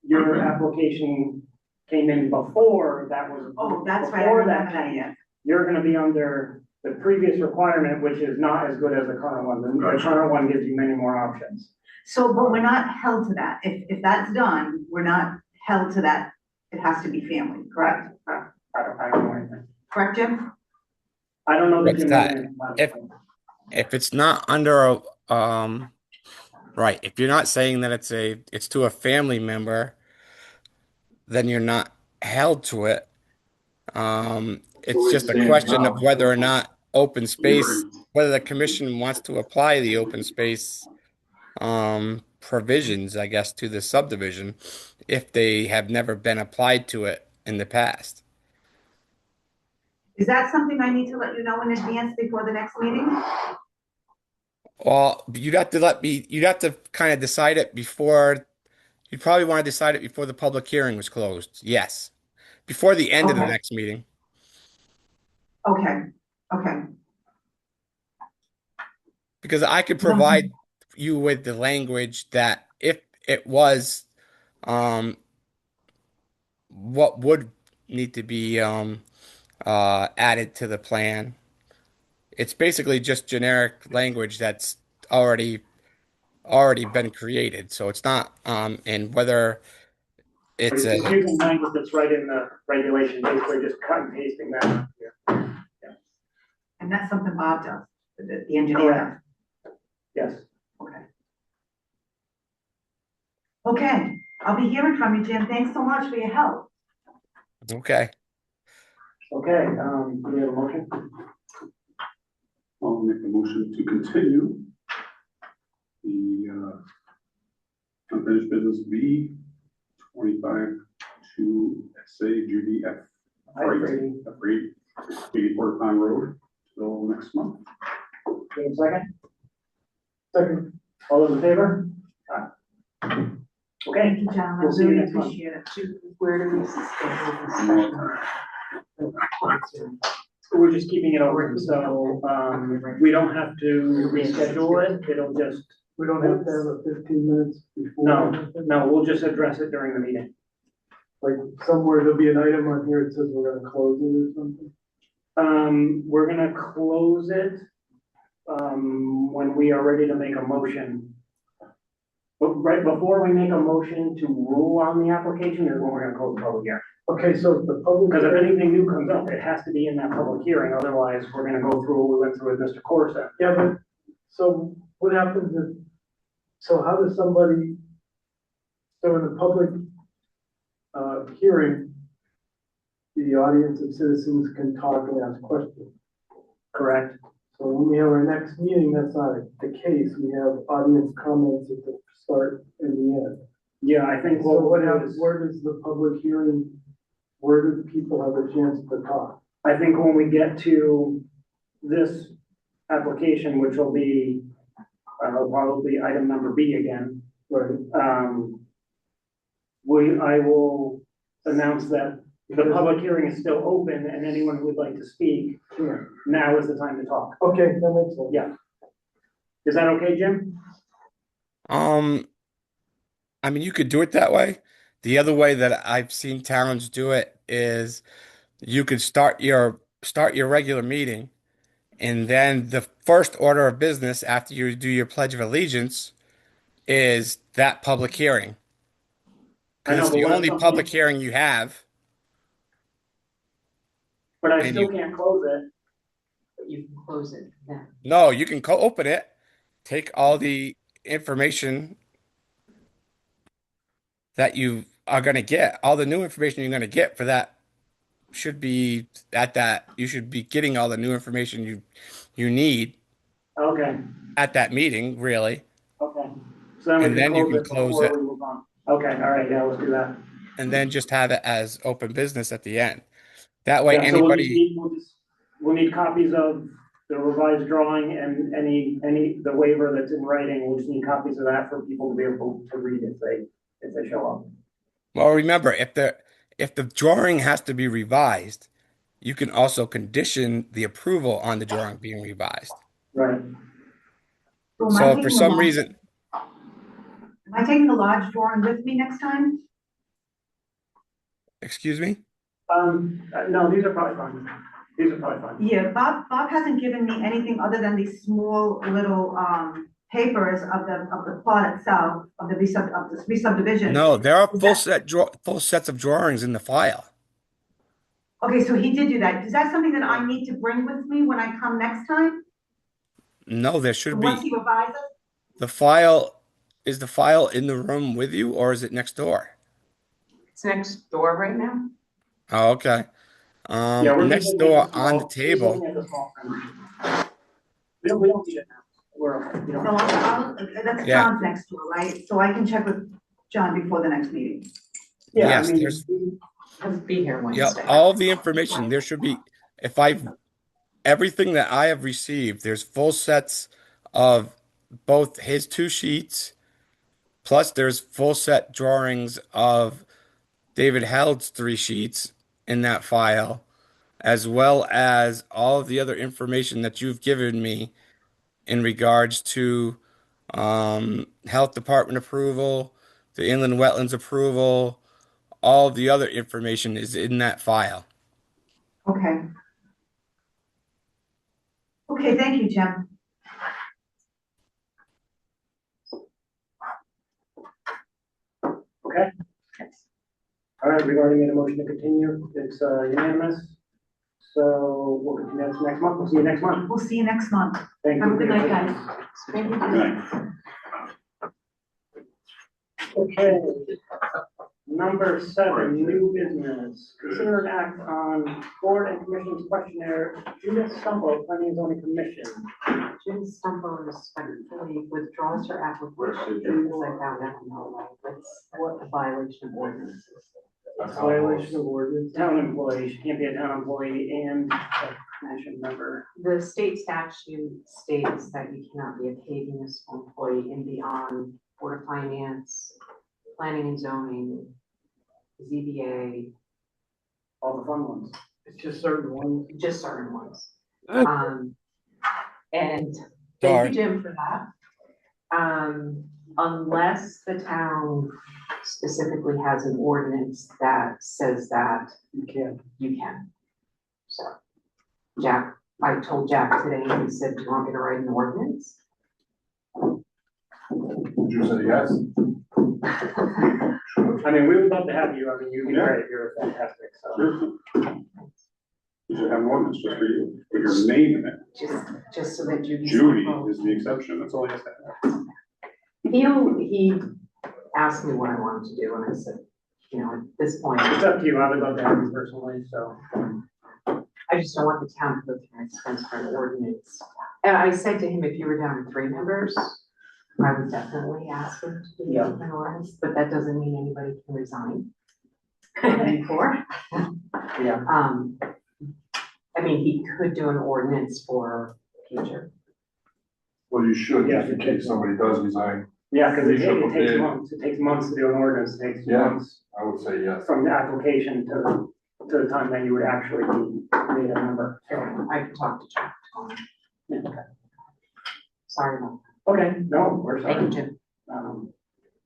your application came in before that was. oh, that's right, I before remember that that, change, yeah. You're gonna be under the previous requirement, which is not as good as the current one. The Gotcha. current one gives you many more options. So, but we're not held to that. If that's done, we're not held to that. It has to be family, correct? I don't know anything. Correct, Jim? I don't know that What's you. that? If it's not under right, if you're not saying that it's to a family member, then you're not held to it. It's just a question of whether or not open space, whether the commission wants to apply the open space provisions, I guess, to the subdivision if they have never been applied to it in the past. Is that something I need to let you know in advance before the next meeting? Well, you'd have to kind of decide it before, you'd probably want to decide it before the public hearing was closed. Yes. Before the end of the Okay. next meeting. Okay, okay, Because I could provide you with the language that if it was, what would need to be added to the plan. It's basically just generic language that's already been created. So it's not, and whether it's It's just using language that's right in the regulation, basically just cut and pasting that. and that's something Bob does, the engineer. Yes. Okay. Okay, I'll be hearing from you, Jim. Thanks so much for your help. okay. Okay, do we have a motion? I'll make a motion to continue the, unfinished business B, 25 to SA Judy F. Afraid, 80 Porter Pond Road, till next month. Give a second. Second. All those in favor? Aye. Okay, Thank you, gentlemen, We'll see you really next month. appreciate it. Where do we schedule this session? we're just keeping it open, so, we don't have to reschedule it, it'll just, We don't have to have a 15 minutes before. no, we'll just address it during the meeting. Like somewhere there'll be an item on here that says we're gonna close it or something. We're gonna close it, when we are ready to make a motion. But right before we make a motion to rule on the application is when we're gonna close the public hearing. Okay, so the public. Because if anything new comes up, it has to be in that public hearing, otherwise we're gonna go through what we went through with Mr. Corsa. Yeah, but, so what happens if, so how does somebody, so in the public, hearing, the audience of citizens can talk and ask questions? Correct. So when we have our next meeting, that's not the case, we have audience comments at the start and the end. Yeah, I think So what what we'll do happens, is, where does the public hearing, where do people have a chance to talk? I think when we get to this application, which will be, probably item number B again, Right, I will announce that the public hearing is still open and anyone who would like to speak, yeah, now is the time to talk. okay, that makes sense. Yeah. Is that okay, Jim? I mean, you could do it that way. The other way that I've seen towns do it is you could start your regular meeting, and then the first order of business after you do your Pledge of Allegiance is that public hearing. I know, Because it's but the what if only something- public hearing you have. But I And still you- can't close it. You can close it then. No, you can open it, take all the information that you are going to get, all the new information you're going to get for that should be at that, you should be getting all the new information you need Okay, at that meeting, really. okay. So then we And then you can it close before it. we move on. Okay, all right, yeah, let's do that. And then just have it as open business at the end. That way, Yeah, so we'll anybody, need- we'll need copies of the revised drawing and the waiver that's in writing. We'll just need copies of that for people to be able to read if they show up. well, remember, if the drawing has to be revised, you can also condition the approval on the drawing being revised. Right. So am I So if taking for a some large- reason, Am I taking the large drawing with me next time? excuse me? No, these are probably fine. These are probably fine. Yeah, Bob hasn't given me anything other than these small little, papers of the plot itself, of the re-subdivision. No, there are full sets of drawings in the file. Okay, so he did do that. Is that something that I need to bring with me when I come next time? No, there should Once be he revises? the file. Is the file in the room with you, or is it next door? It's next door right now? Oh, okay. Yeah, we're just Next looking door at the on the small- table. we're just looking at the small print. We don't need it now. We're, you So know, that's Yeah. John's next door, right? So I can check with John before the next meeting. yeah, I Yes, mean, there's- He'll be here Yeah, Wednesday. all the information. There should be, everything that I have received, there's full sets of both his 2 sheets, plus there's full set drawings of David Held's 3 sheets in that file, as well as all of the other information that you've given me in regards to health department approval, the inland wetlands approval, all the other information is in that file. Okay. Okay, thank you, Jim. okay. All right, we've already made a motion to continue. It's unanimous. So we'll continue this next month. We'll see you next month. We'll see you next month. Thank you. Have a good night, guys. Thank you. Okay. Number 7, new business. Consider an act on board and commission's questionnaire. Judith Stumpo, Planning and Zoning Commission. Jim Stumpo respectfully withdraws her application because I found out that's what a violation of ordinance is. Violation of ordinance. Town employee, she can't be a town employee and a commission member. The state statute states that you cannot be a paid municipal employee in beyond Board of Finance, Planning and Zoning, ZBA, All the fun ones. It's just certain ones. just certain ones. And thank you, Jim, for that. Unless the town specifically has an ordinance that says that You can't. you can. So, Jack, I told Jack today, he said, do you want me to write an ordinance? Did you say yes? I mean, we would love to have you. I mean, you'd be great. You're fantastic, so. You should have one that's just for you, put your name in it. Just so that Judy. Judy is the exception, that's all you have to have. He asked me what I wanted to do, and I said, you know, at this point, It's up to you. I would love to have you personally, so. I just don't want the town to go through an expense for an ordinance. And I said to him, if you were down to 3 members, I would definitely ask him to do Yeah. an ordinance, but that doesn't mean anybody can resign. Before. Yeah. I mean, he could do an ordinance for future. Well, you should, Yeah. just in case somebody does resign, Yeah, because We should it takes bid. months. It takes months to do an ordinance. It takes Yeah. months I would say yes. from the application to the time that you would actually be made a member. So, I could talk to Jack tomorrow. okay. Sorry about Okay, no, we're that. Thank you, sorry. Jim.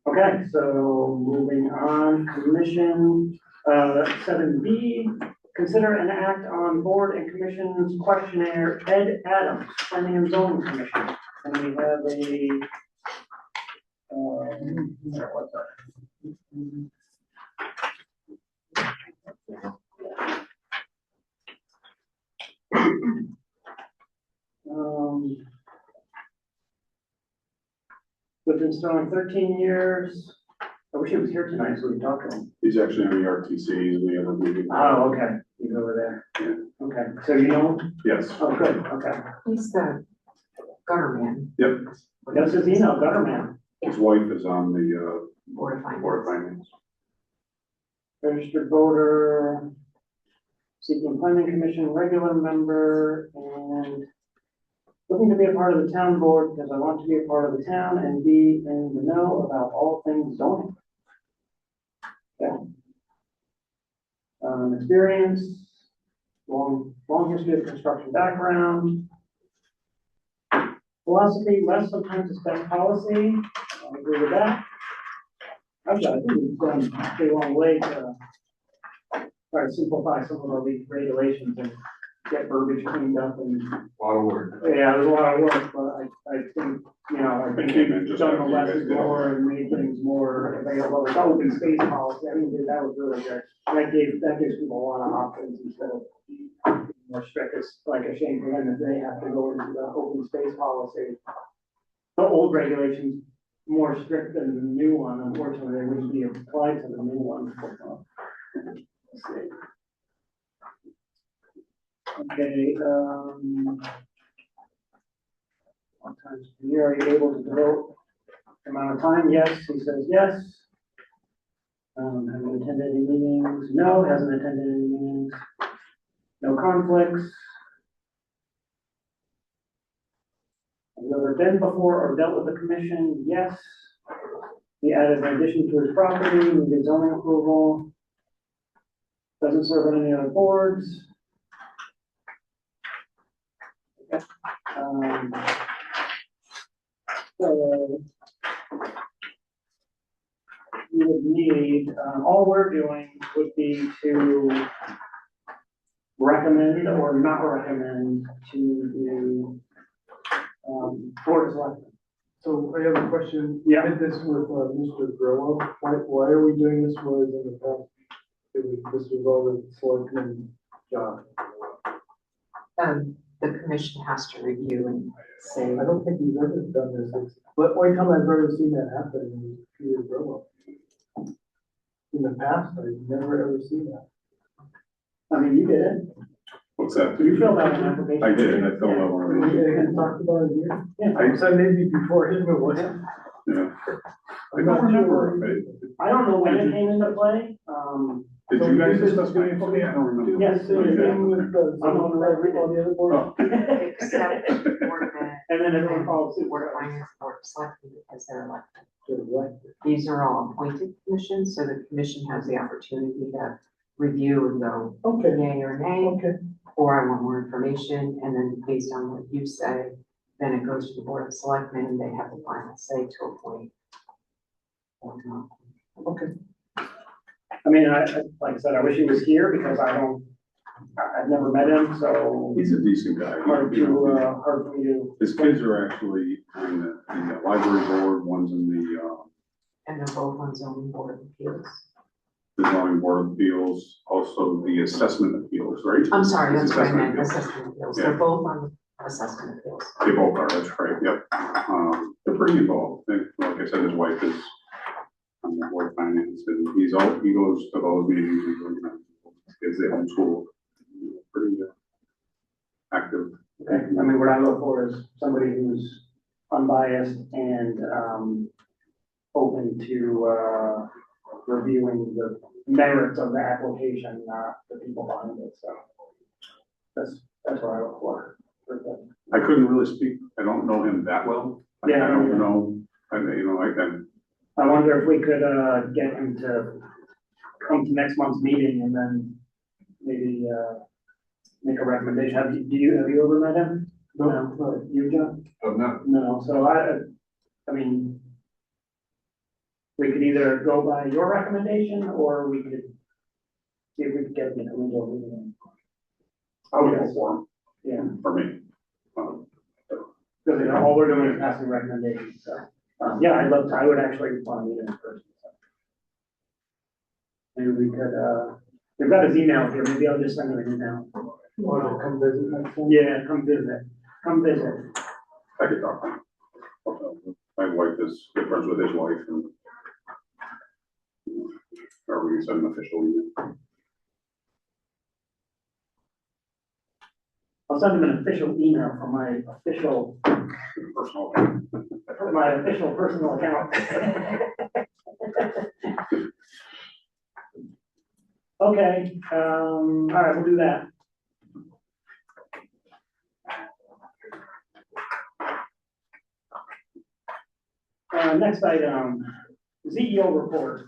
Okay, so moving on, commission, 7B, consider an act on board and commission's questionnaire, Ed Adams, Planning and Zoning Commission. And we have what's that? Lived in Sterling 13 years. I wish he was here tonight so we could talk to him. He's actually on the RTC, he's in the other meeting. Oh, okay, he's over there. Okay, so you know him? Yes, Oh, good, okay. He's the gutter man, yep, That's his email, gutter man. his wife is on the, Board of Finance. Board of Finance. Registered voter, seeking planning commission, regular member, and looking to be a part of the town board because I want to be a part of the town and be in the know about all things zoning. Okay. Experience, long history of construction background. Philosophy, less sometimes is best policy. I agree with that. Actually, I think we've gone a pretty long way to try to simplify some of our regulations and get verbiage cleaned up and, A lot of work. yeah, there's a lot of work, but I think, you know, I think came in we've just done after the you guys lessons did. more and made things more available. Like open space policy, I mean, that was really good. That gives people a lot of options instead of more strict. It's like a shame for them if they have to go into the open space policy. The old regulations more strict than the new one, unfortunately, they wouldn't be applied to the new one. Let's see. Okay, what times per year are you able to devote? Amount of time, yes, he says yes. Haven't attended any meetings, no, hasn't attended any meetings. No conflicts. Have you ever been before or dealt with the commission? Yes. He added an addition to his property, needed zoning approval. Doesn't serve on any other boards. Okay. So you would need, all we're doing would be to recommend or not recommend to the board of selectmen. So I have a question. Yeah. I did this with Mr. Grillo. Why are we doing this more than the past? This was all the selectmen job. The commission has to review and say, I don't think we've ever done this. But only time I've ever seen that happen is Peter Grillo. in the past, I've never ever seen that. I mean, you did it. What's that? You filled out an application. I did, I filled out one of those. We had talked about it here. Yeah. I said maybe before him, it wasn't. Yeah. I I'm don't not remember sure. if it, I don't know when it came into play, did So you guys you discuss just my doing for me? I don't remember. Yes, Same Okay, thing with okay. the, I'm on the right all the other boards. Oh, Except Board of Ed. and then everyone follows suit. Board of Finance, Board of Selectmen, because they're elected. Right. These are all appointed commissions, so the commission has the opportunity to review and go Okay, yay or nay, okay. or I want more information, and then based on what you say, then it goes to the Board of Selectmen, and they have the final say to appoint or not. Okay. I mean, like I said, I wish he was here because I've never met him, so he's a decent guy. hard You to, know, hard for me to. his kids are actually on the library board, one's in And they're both on zoning board of appeals. the zoning board of appeals, also the assessment appeals, right? I'm sorry, It's that's what I assessment meant, appeals. assessment appeals, Yeah. they're both on assessment appeals. They both are, that's right, yep. They're pretty involved. Like I said, his wife is on the board of finance, and he goes to those meetings, and, you know, kids they homeschool. Pretty active. Okay, I mean, what I look for is somebody who's unbiased and, open to, reviewing the merits of the application, not the people behind it, so. That's what I look for. I couldn't really speak, I don't know him that well. Like, Yeah, I don't yeah. know, you know, I can, I wonder if we could, get him to come to next month's meeting and then maybe, make a recommendation. Have you ever met him? No, you, John? I'm not, No, so I mean, we could either go by your recommendation, or we could see if we could get him to come into a meeting. I would go for him, Yeah, for me. because you know, all we're doing is passing recommendations, so, yeah, I would actually want to meet him in person, so. Maybe we could, we've got his email here, maybe I'll just send him an email. Or to come visit next time? Yeah, come visit. I could talk to him. My wife is good friends with his wife, and or we can send an official email. I'll send him an official email from my official personal account. Okay, all right, we'll do that. Next item, CEO report.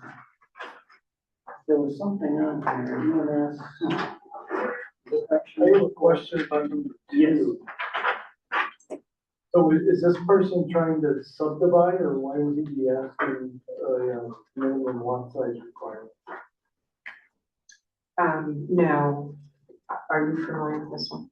There was something on here, EMS. I have a question on number Yes. two. So is this person trying to subdivide, or why would he be asking, minimum lot size requirement? No, are you familiar with this one?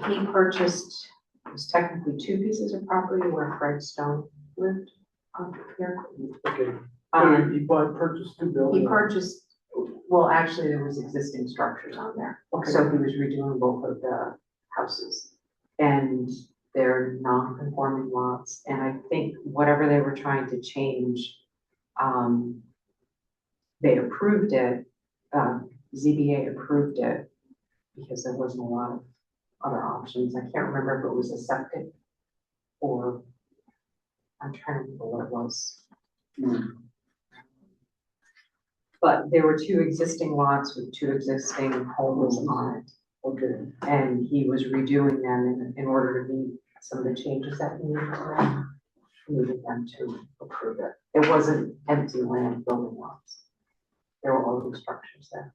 He purchased, it was technically two pieces of property where Fred Stone lived up here. Okay, so Um, he purchased two buildings. he purchased, well, actually, there was existing structures on there. Okay. So he was redoing both of the houses. And they're non-conforming lots, and I think whatever they were trying to change, they approved it, ZBA approved it, because there wasn't a lot of other options. I can't remember if it was a septic or, I'm trying to remember what it was. But there were two existing lots with two existing homes on it. Okay, And he was redoing them in order to meet some of the changes that he needed to make. He needed them to approve it. It wasn't empty land building lots. There were all the structures there.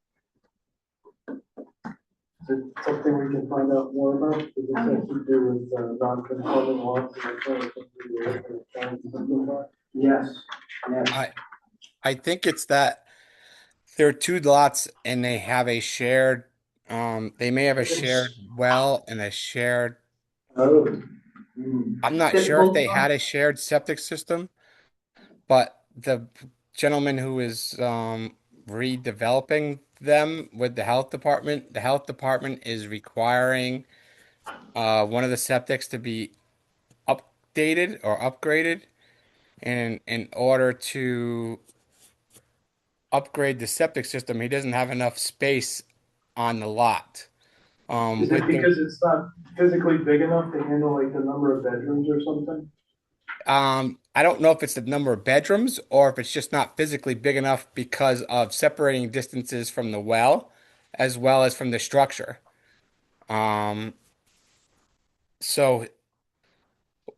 is it something we can find out more about? Does this have to do with, non-conforming lots? And that kind of thing that we're trying to simplify? Yes, yes. I think it's that there are two lots and they have a shared, they may have a shared well and a shared, Oh. I'm not That sure if both they of had a shared septic system, but the gentleman who is redeveloping them with the health department is requiring one of the septics to be updated or upgraded in order to upgrade the septic system, he doesn't have enough space on the lot. Is With it the, because it's not physically big enough to handle like the number of bedrooms or something? I don't know if it's the number of bedrooms or if it's just not physically big enough because of separating distances from the well as from the structure. Um, so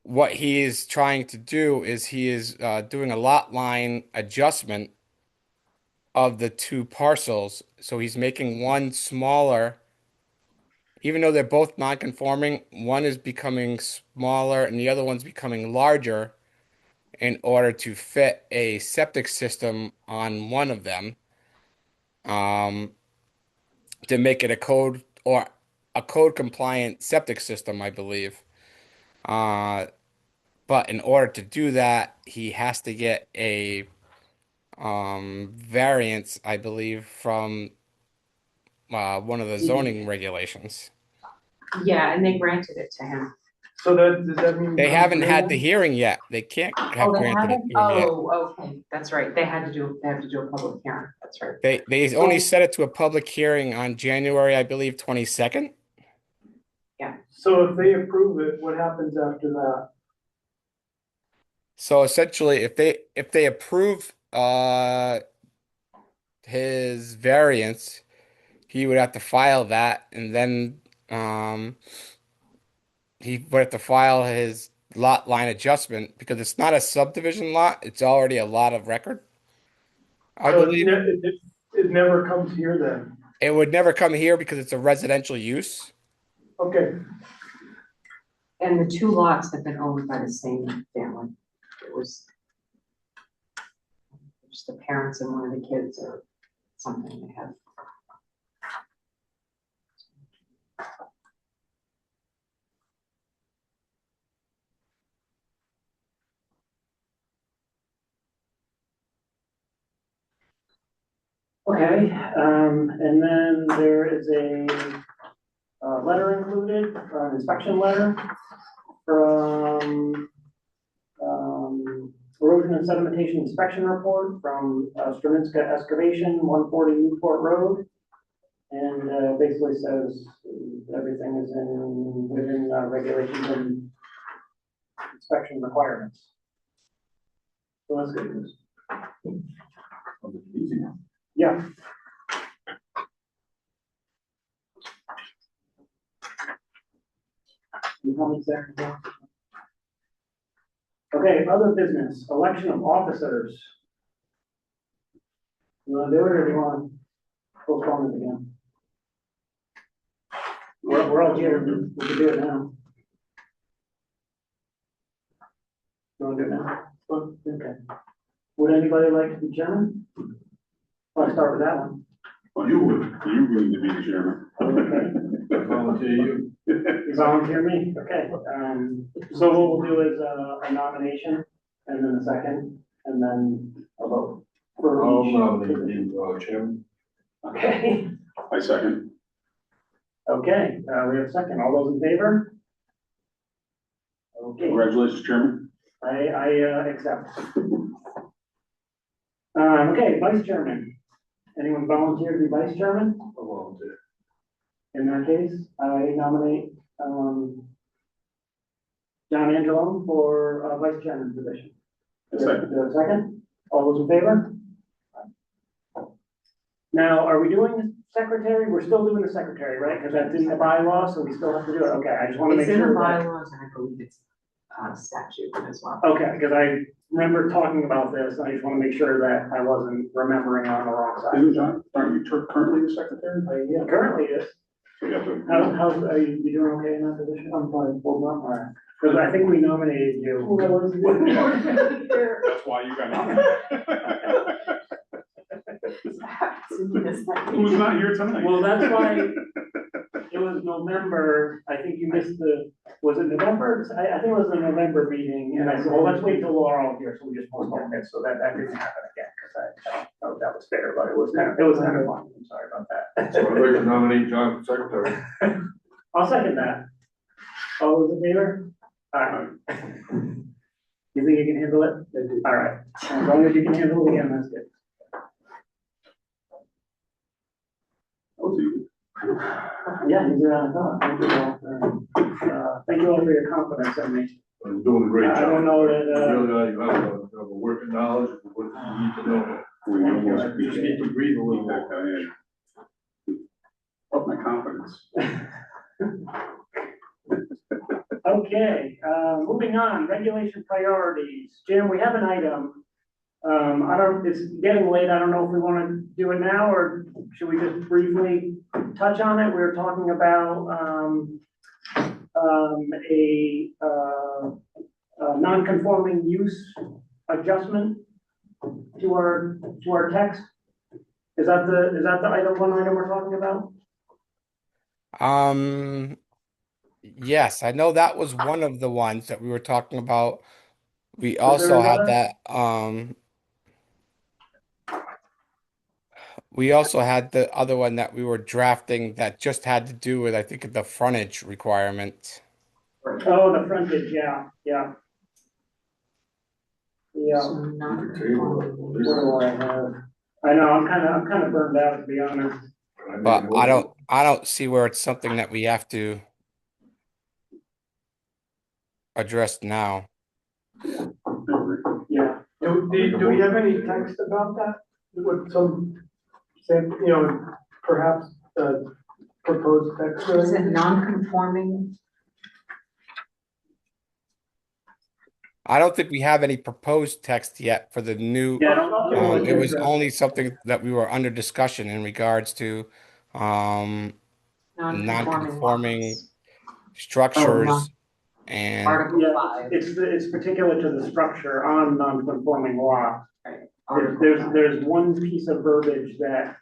what he is trying to do is he is doing a lot line adjustment of the two parcels. So he's making one smaller, even though they're both non-conforming, one is becoming smaller and the other one's becoming larger in order to fit a septic system on one of them, um, to make it a code compliant septic system, I believe. Uh, but in order to do that, he has to get a variance, I believe, from one of the zoning regulations. Yeah, and they granted it to him. So that, does that mean? They haven't had the hearing yet. They can't have Oh, they granted it haven't? to him yet. Oh, okay, that's right. They have to do a public hearing. That's right. They only set it to a public hearing on January, I believe, 22nd. So if they approve it, what happens after that? So essentially, if they approve his variance, he would have to file that, and then he would have to file his lot line adjustment because it's not a subdivision lot; it's already a lot of record. I So believe it never comes here then? it would never come here because it's a residential use. Okay, And the two lots have been owned by the same family. It was just the parents and one of the kids or something they have. Okay, and then there is a letter included, an inspection letter from erosion and sedimentation inspection report from Straminska Excavation, 140 Newport Road. And basically says everything is within regulations and inspection requirements. So that's good news. Easy now. Yeah. You want me to- Okay, other business, election of officers. You wanna do it or do you want to postpone it again? We're all here, we can do it now. You wanna do it now? Okay. Would anybody like to be chairman? I'll start with that one. Well, you need to be the chairman. Okay. Volunteer you. You volunteer me? Okay, so what we'll do is a nomination and then a second and then a vote. For each. chairman. Okay, I second. okay, we have a second. All those in favor? Okay, Congratulations, chairman. I accept. Okay, vice chairman. Anyone volunteer to be vice chairman? I volunteer. In that case, I nominate, John Angelone for, vice chairman position. A second. Do a second? All those in favor? Now, are we doing secretary? We're still doing the secretary, right? Because that's in the bylaw, so we still have to do it. Okay, I just want to make It's sure. in the that- bylaws and I believe it's statute as well. Okay, because I remember talking about this, and I just want to make sure that I wasn't remembering on the wrong side. Isn't John, aren't you currently the secretary? Yeah, currently it is. So you have to. How's, are you doing okay in that position? I'm fine. Well, not all right. Because I think we nominated you. That's why you got nominated. Who's not here tonight? Well, that's why it was November, I think you missed was it November? I think it was the November meeting, and I said, well, let's wait till we're all here, so we just postponed it, so that didn't happen again, because I don't know if that was fair, but it was kind of fun, I'm sorry about that. So I'd like to nominate John for secretary. I'll second that. All those in favor? Alright. You think you can handle it? Alright, as long as you can handle it again, that's good. Yeah, easier than I thought. Thank you all. Thank you all for your confidence in me. I'm doing a great job. I don't know that, Really, you have a working knowledge of what you need to know. We Thank you, I almost appreciate need it. to breathe a little bit, Diane. Up my confidence. Okay, moving on, regulation priorities. Jim, we have an item. I don't, it's getting late. I don't know if we want to do it now or should we just briefly touch on it? We were talking about, a non-conforming use adjustment to our text. Is that the item, one item we're talking about? Yes, I know that was one of the ones that we were talking about. We there also had another? we also had the other one that we were drafting that just had to do with, I think, the frontage requirement. Oh, the frontage, yeah. Yeah. So What non-conforming. do I have? I know, I'm kind of burned out, to be honest. But I don't see where it's something that we have to address now. Yeah. Do we have any text about that? With some, perhaps, proposed text? or Is it anything? non-conforming? I don't think we have any proposed text yet for the new. Yeah, I don't know. It was only something that we were under discussion in regards to non-conforming lots. structures and Article Yeah, 5. it's particular to the structure on non-conforming lot. Article There's one piece of verbiage that,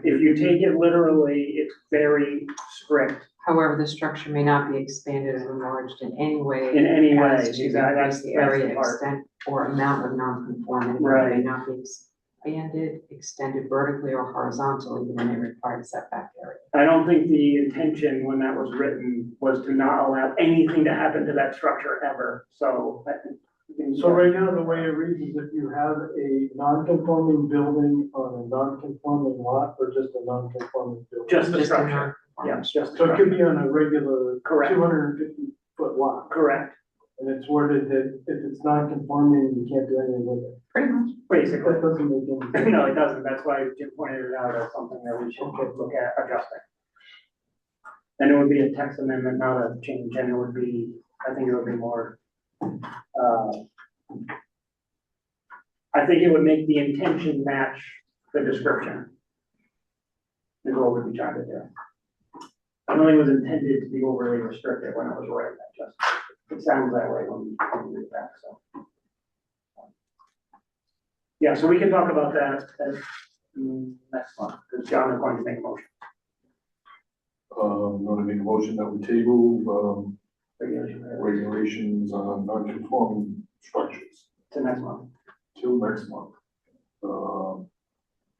if you take it literally, it's very strict However, the structure may not be expanded or enlarged in any way. in any way. as to Exactly, increase the that's area, the part. extent, or amount of non-conformity. Right. May not be expanded, extended vertically or horizontally within a required setback area. I don't think the intention when that was written was to not allow anything to happen to that structure ever, so. So right now, the way it reads is if you have a non-conforming building on a non-conforming lot or just a non-conforming building? Just the Just a structure, yeah, it's just. the So it could structure. be on a regular Correct. 250-foot lot, Correct, and it's worded that if it's non-conforming, you can't do anything with it. Pretty much. basically. That doesn't make any sense. No, it doesn't, that's why Jim pointed it out as something that we should look at adjusting. And it would be a text amendment, not a change, and it would be, I think it would be more, I think it would make the intention match the description. Is what we'd be trying to do. I don't think it was intended to be overly restrictive when I was writing that, just, it sounds that way when you read it back, so. Yeah, so we can talk about that next month, because John is going to make a motion. I'm gonna make a motion that we table, Regulation regulations on non-conforming structures to next month. till next month.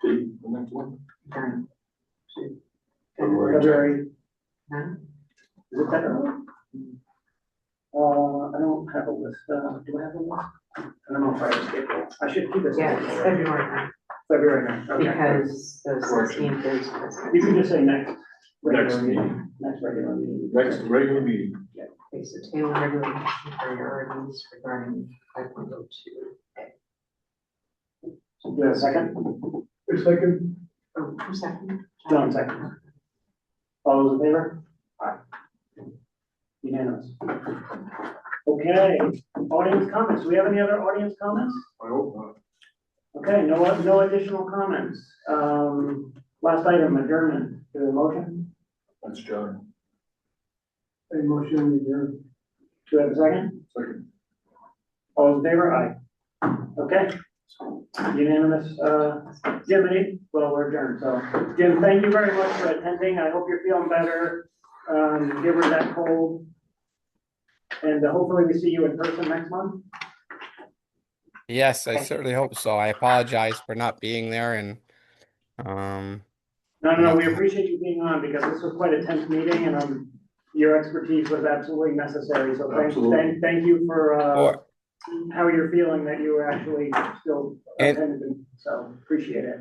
Date, the next one? Done. February, None? is it February? I don't have a list, do I have a list? I don't know if I have a schedule, I should keep this. Yeah, it's February 9th, February 9th, okay. because the 16th is. You can just say next. Next regular meeting. Next regular meeting. Next regular meeting. Okay, so table regulation priorities regarding 5.02. Do you have a second? A second, Oh, who's second? John, second. All those in favor? Aye. Unanimous. Okay, audience comments. Do we have any other audience comments? I hope not. Okay, no additional comments. Last item, adjournment. Do we have a motion? That's John. a motion adjourned. Do we have a second? Second. All those in favor? Aye. Okay. Unanimous, Jim, well, we're adjourned, so, Jim, thank you very much for attending, I hope you're feeling better, give her that cold. And hopefully we see you in person next month. yes, I certainly hope so. I apologize for not being there and No, we appreciate you being on, because this was quite a tense meeting, and, your expertise was absolutely necessary, so Absolutely. thank you for, or how you're feeling that you were actually still And- attending, so appreciate it.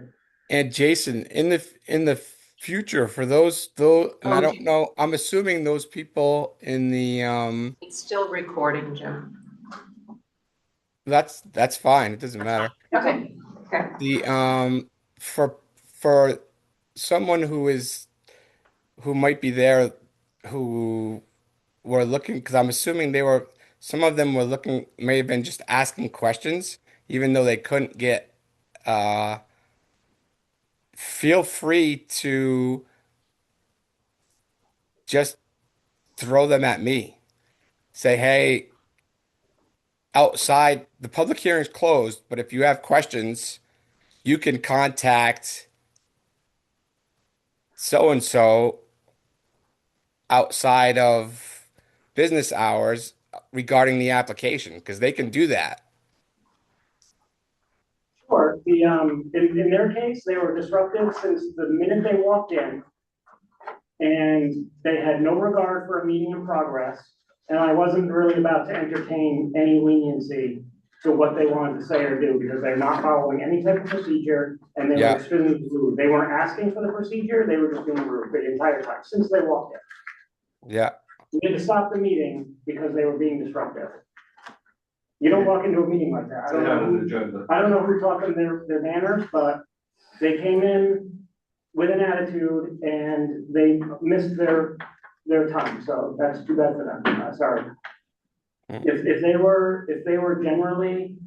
and Jason, in the future for those, and I Oh, don't know, I'm assuming those people in the, It's still recording, Jim. that's fine. It doesn't matter. Okay, okay. The, for someone who might be there, who were looking, because I'm assuming some of them were looking, may have been just asking questions, even though they couldn't get, uh, feel free to just throw them at me. Say, hey, outside, the public hearing's closed, but if you have questions, you can contact so and so outside of business hours regarding the application, because they can do that. Sure, in their case, they were disruptive since the minute they walked in. And they had no regard for a meeting in progress, and I wasn't really about to entertain any leniency to what they wanted to say or do, because they're not following any type of procedure, and they Yeah. were extremely rude. They weren't asking for the procedure, they were just being rude the entire time, since they walked in. Yeah. We had to stop the meeting because they were being disruptive. You don't walk into a meeting like that. I don't know who taught them their manners, but they came in with an attitude and they missed their time, so that's too bad for them, sorry. If they were generally,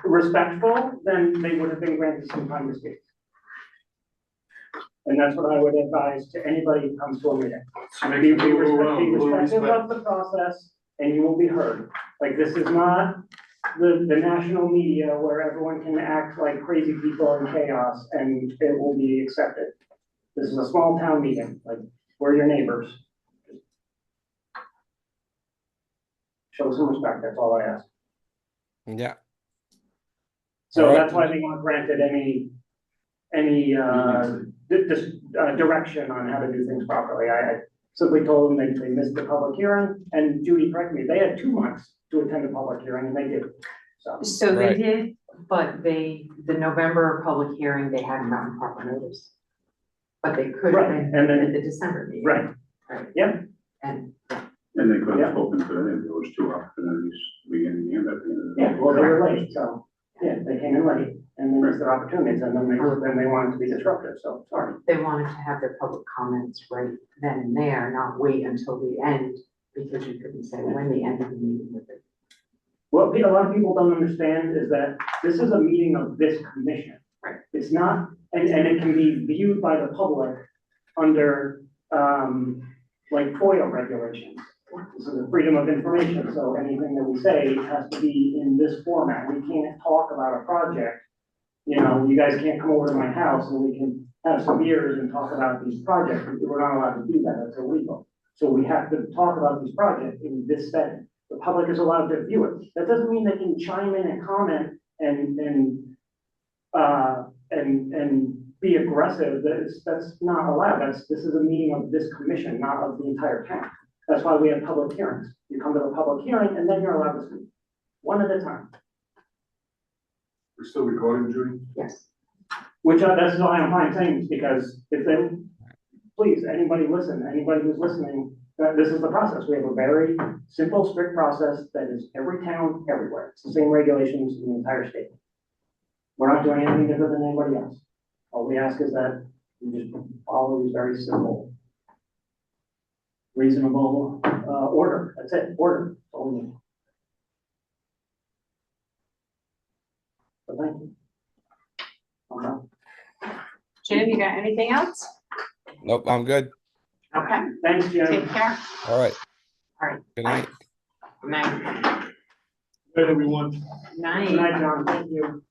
respectful, then they would have been granted some time to speak. And that's what I would advise to anybody who comes to a meeting. Be respectful of the process, and you will be heard. Like, this is not the national media where everyone can act like crazy people in chaos and it will be accepted. This is a small town meeting, like, we're your neighbors. Show some respect, that's all I ask. Yeah. So All right. that's why they weren't granted any direction on how to do things properly. I simply told them they missed the public hearing, and Judy corrected me, they had 2 months to attend a public hearing, and they did. So they Right. did, but the November public hearing, they hadn't gotten proper notice. But they could have Right, been and then- at the December meeting. Right, Right. yep. And And they could Yeah. have spoken today, and there was 2 opportunities, beginning and at the end of the. Yeah, well, they were late, so, yeah, they came in late, and they missed their opportunities, and then they wanted to be disruptive, so, sorry. they wanted to have their public comments right then and there, not wait until the end, because you couldn't say when the end of the meeting would be. What a lot of people don't understand is that this is a meeting of this commission. Right. It's not, and it can be viewed by the public under, like FOIA regulations. This is a freedom of information, so anything that we say has to be in this format. We can't talk about a project. You know, you guys can't come over to my house and we can have some beers and talk about these projects. We're not allowed to do that, that's illegal. So we have to talk about these projects in this setting. The public is allowed to view it. That doesn't mean they can chime in and comment and be aggressive. That's not allowed. This is a meeting of this commission, not of the entire town. That's why we have public hearings. You come to a public hearing and then you're allowed to speak, one at a time. We're still recording, Judy? Yes. That's why I'm fine saying this, because if they, please, anybody listen, anybody who's listening, that this is the process. We have a very simple, strict process that is every town, everywhere. It's the same regulations in the entire state. We're not doing anything different than anybody else. All we ask is that you just follow these very simple, reasonable, order. That's it, order. That's all we need. So thank you. Okay. Jim, you got anything else? Nope, I'm good. Okay, Thanks, Jim. take care. All right. All right. Good night. Good night. Good, everyone. Night. Good night, John. Thank you.